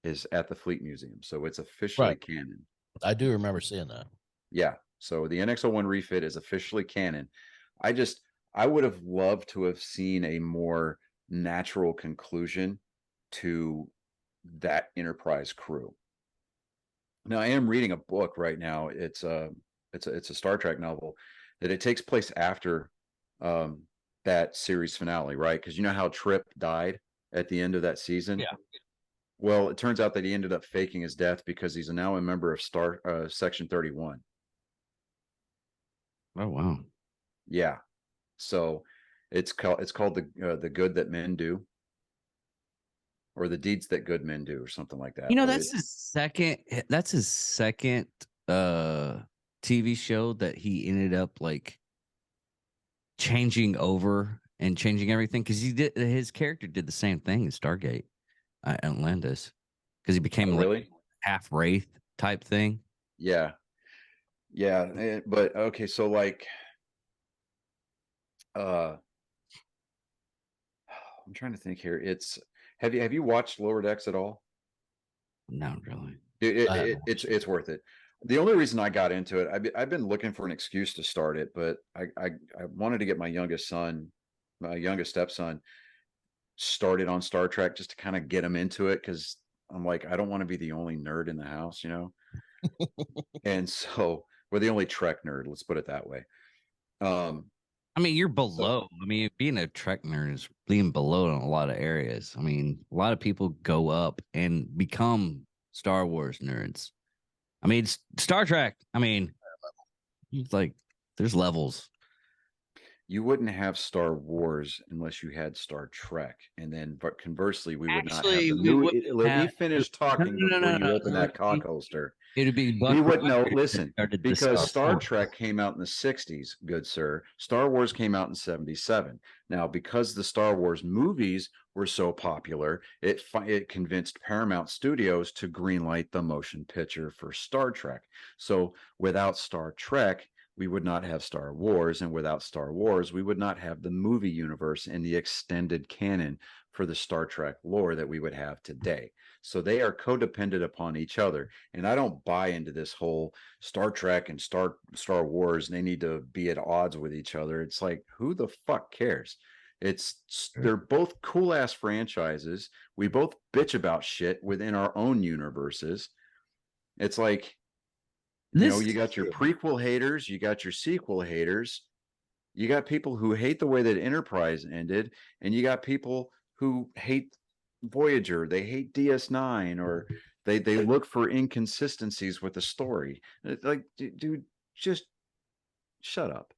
is at the Fleet Museum, so it's officially canon. I do remember seeing that. Yeah, so the NX-01 refit is officially canon. I would have loved to have seen a more natural conclusion to that Enterprise crew. Now, I am reading a book right now. It's a Star Trek novel that it takes place after that series finale, right? Because you know how Trip died at the end of that season? Yeah. Well, it turns out that he ended up faking his death because he's now a member of Section 31. Oh wow. Yeah. So it's called the Good That Men Do, or The Deeds That Good Men Do, or something like that. That's his second TV show that he ended up like changing over and changing everything, because his character did the same thing in Stargate Atlantis, because he became like half wraith type thing. Yeah. But okay, so like I'm trying to think here. Have you watched Lower Decks at all? Not really. It's worth it. The only reason I got into it, I've been looking for an excuse to start it, but I wanted to get my youngest stepson started on Star Trek just to kind of get him into it, because I'm like, I don't want to be the only nerd in the house, and so we're the only Trek nerd. Let's put it that way. I mean, you're below. I mean, being a Trek nerd is being below in a lot of areas. I mean, a lot of people go up and become Star Wars nerds. I mean, Star Trek. I mean, like there's levels. you wouldn't have Star Wars unless you had Star Trek, and then, but conversely, we would not have Actually, the we movie. wouldn't Let me have. finish talking before you open No. that cock holster. It'd be We Buck would know. Rogers that Listen, started the because Star Wars. Trek came out in the '60s, good sir. Star Wars came out in '77. Now, because the Star Wars movies were so popular, it convinced Paramount Studios to greenlight the motion picture for Star Trek. So, without Star Trek, we would not have Star Wars, and without Star Wars, we would not have the movie universe and the extended canon for the Star Trek lore that we would have today. So they are codependent upon each other. And I don't buy into this whole Star Trek and Star Wars, and they need to be at odds with each other. It's like, who the fuck cares? They're both cool ass franchises. We both bitch about shit within our own universes. It's like, you got your prequel haters, you got your sequel haters, you got people who hate the way that Enterprise ended, and you got people who hate Voyager, they hate DS9, or they look for inconsistencies with the story. It's like, dude, just shut up.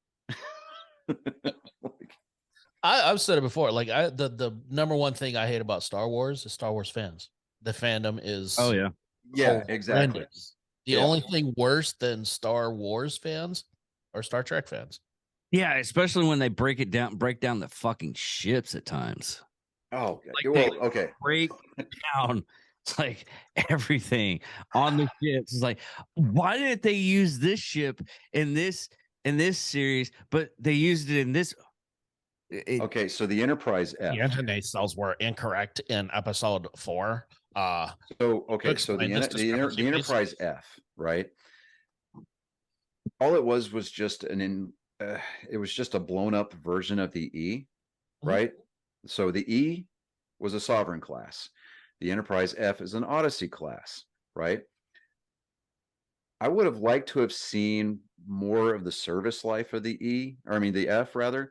I've said it before. Like the number one thing I hate about Star Wars is Star Wars fans. The fandom is yeah, exactly. horrendous. The only thing worse than Star Wars fans are Star Trek fans. Yeah, especially when they break down the fucking ships at times. Oh, Like okay. Break down. It's like everything on the ships. It's like, why didn't they use this ship in this series, but they used it in this? Okay, so the Enterprise F. The engine nacelles were incorrect in episode 4. So the Enterprise F, right? All it was just it was just a blown up version of the E, right? So the E was a Sovereign class. The Enterprise F is an Odyssey class, right? I would have liked to have seen more of the service life of the F rather.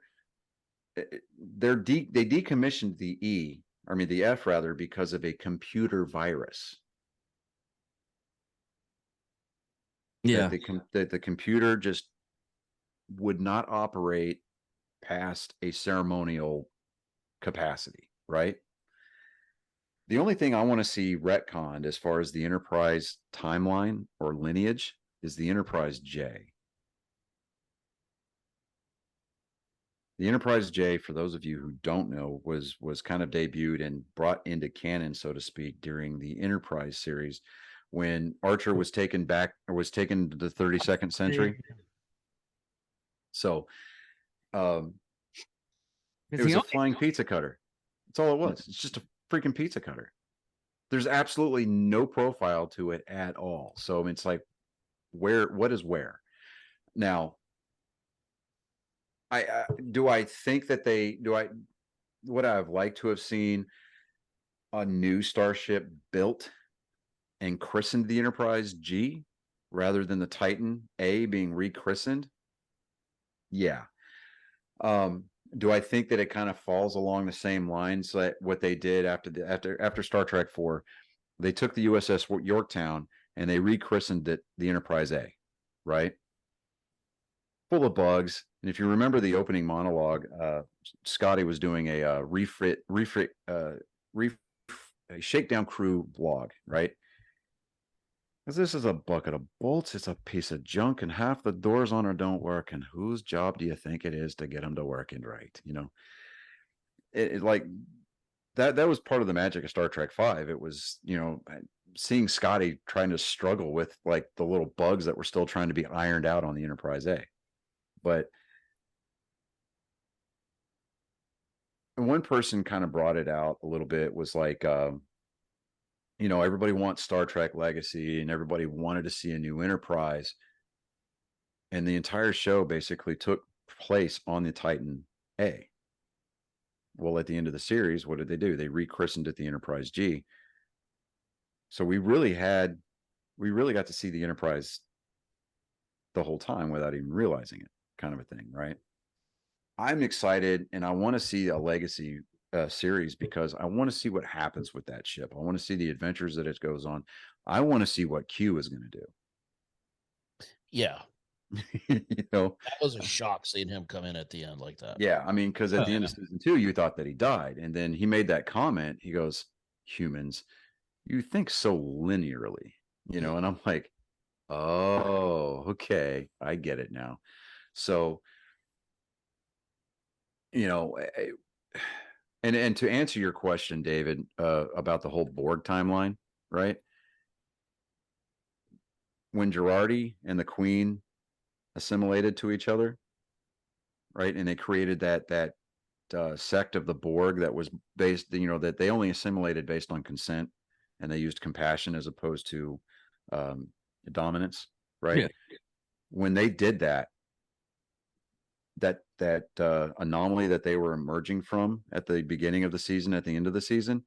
They decommissioned the F rather, because of a computer virus. Yeah. That the computer just would not operate past a ceremonial capacity, right? The only thing I want to see retconned as far as the Enterprise timeline or lineage is the Enterprise J. The Enterprise J, for those of you who don't know, was kind of debuted and brought into canon, so to speak, during the Enterprise series when Archer was taken to the 32nd century. So it was a flying pizza cutter. That's all it was. It's just a freaking pizza cutter. There's absolutely no profile to it at all. So it's like, what is where? Now, I think that would I have liked to have seen a new starship built and christened the Enterprise G rather than the Titan A being rechristened? Yeah. Do I think that it kind of falls along the same lines that what they did after Star Trek IV? They took the USS Yorktown and they rechristened it the Enterprise A, right? Full of bugs. And if you remember the opening monologue, Scotty was doing a shakedown crew vlog, right? Because this is a bucket of bolts, it's a piece of junk, and half the doors on it don't work. And whose job do you think it is to get them to working right? It like that was part of the magic of Star Trek V. It was, seeing Scotty trying to struggle with like the little bugs that were still trying to be ironed out on the Enterprise A. But one person kind of brought it out a little bit, was like, everybody wants Star Trek Legacy and everybody wanted to see a new Enterprise. And the entire show basically took place on the Titan A. Well, at the end of the series, what did they do? They rechristened it the Enterprise G. So we really got to see the Enterprise the whole time without even realizing it, kind of a thing, right? I'm excited, and I want to see a Legacy series because I want to see what happens with that ship. I want to see the adventures that it goes on. I want to see what Q is going to do. Yeah. You know, That was a shock seeing him come in at the end like that. yeah. I mean, because at Oh, the end of season 2, you thought that he died, and then he made that comment. He goes, "Humans, you think so linearly," you know, and I'm like, "Oh, okay, I get it now." So, you know, and to answer your question, David, about the whole Borg timeline, right? When Girardi and the Queen assimilated to each other, right, and they created that sect of the Borg that was based, you know, that they only assimilated based on consent, and they used compassion as opposed to dominance, right? Yeah. When they did that, anomaly that they were emerging from at the beginning of the season, at the end of the season,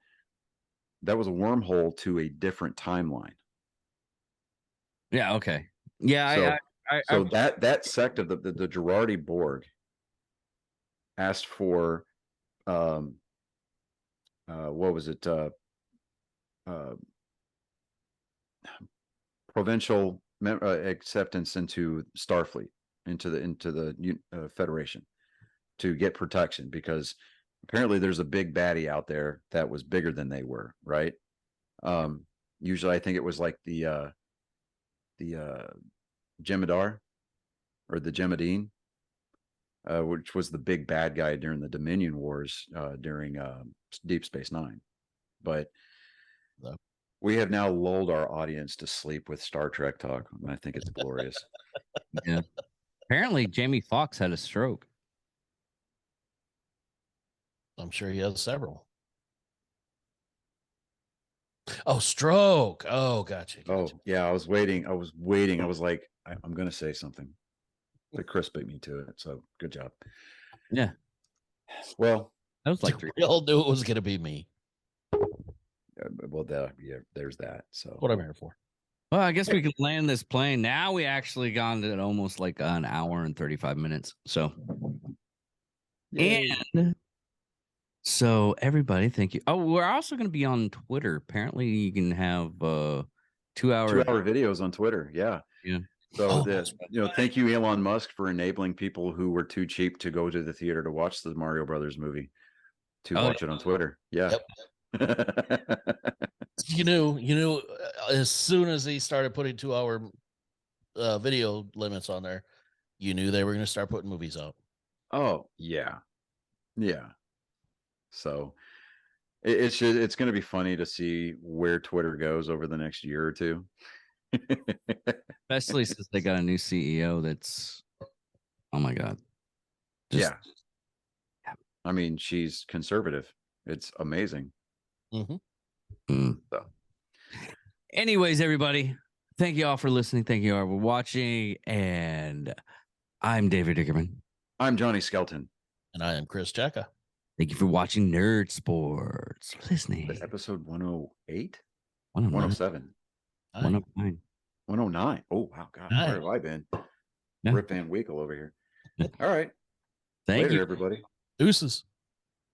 that was a wormhole to a different timeline. Yeah. Okay. Yeah. So, I that sect of the Girardi Borg asked for, what was it? Provincial acceptance into Starfleet, into the Federation, to get protection, because apparently there's a big baddie out there that was bigger than they were, right? Usually I think it was like the Jem'Hadar, or the Jem'Hadin, which was the big bad guy during the Dominion Wars, during Deep Space Nine. But we have now lulled our audience to sleep with Star Trek talk, and I think it's glorious. yeah. Apparently, Jamie Foxx had a stroke. I'm sure he has several. Oh, stroke. Oh, gotcha. Oh, yeah. I was waiting. I was like, I'm going to say something. But Chris beat me to it. So good job. Yeah. Well, That was like 3. We all knew it was going to be me. well, there's that. So What I'm here for. Well, I guess we can land this plane. Now we actually gone to almost like an hour and 35 minutes. So, Yay. and so everybody, thank you. Oh, we're also going to be on Twitter. Apparently, you can have 2-hour 2-hour videos on Twitter. Yeah. Yeah. So Oh, that, that's you know, thank you, Elon Musk, for enabling people who were too cheap to go to the theater to watch the Mario Brothers movie to Oh, watch it on Twitter. Yeah. You knew as soon as he started putting 2-hour video limits on there, you knew they were going to start putting movies out. Oh, yeah. Yeah. So it's going to be funny to see where Twitter goes over the next year or two. especially since they got a new CEO that's, oh my God. Yeah. I mean, she's conservative. It's amazing. Mm-hmm. So, anyways, everybody, thank you all for listening. Thank you all for watching. And I'm David Dickerman. I'm Johnny Skelton. And I am Chris Cheka. Thank you for watching Nerd Sports. Listening. Episode 108? 107. 109. 109. Oh, wow. God, Nice. where have I been? Yeah. Rip Van Winkle over here. All right. Thank Later, you. everybody. Deuces.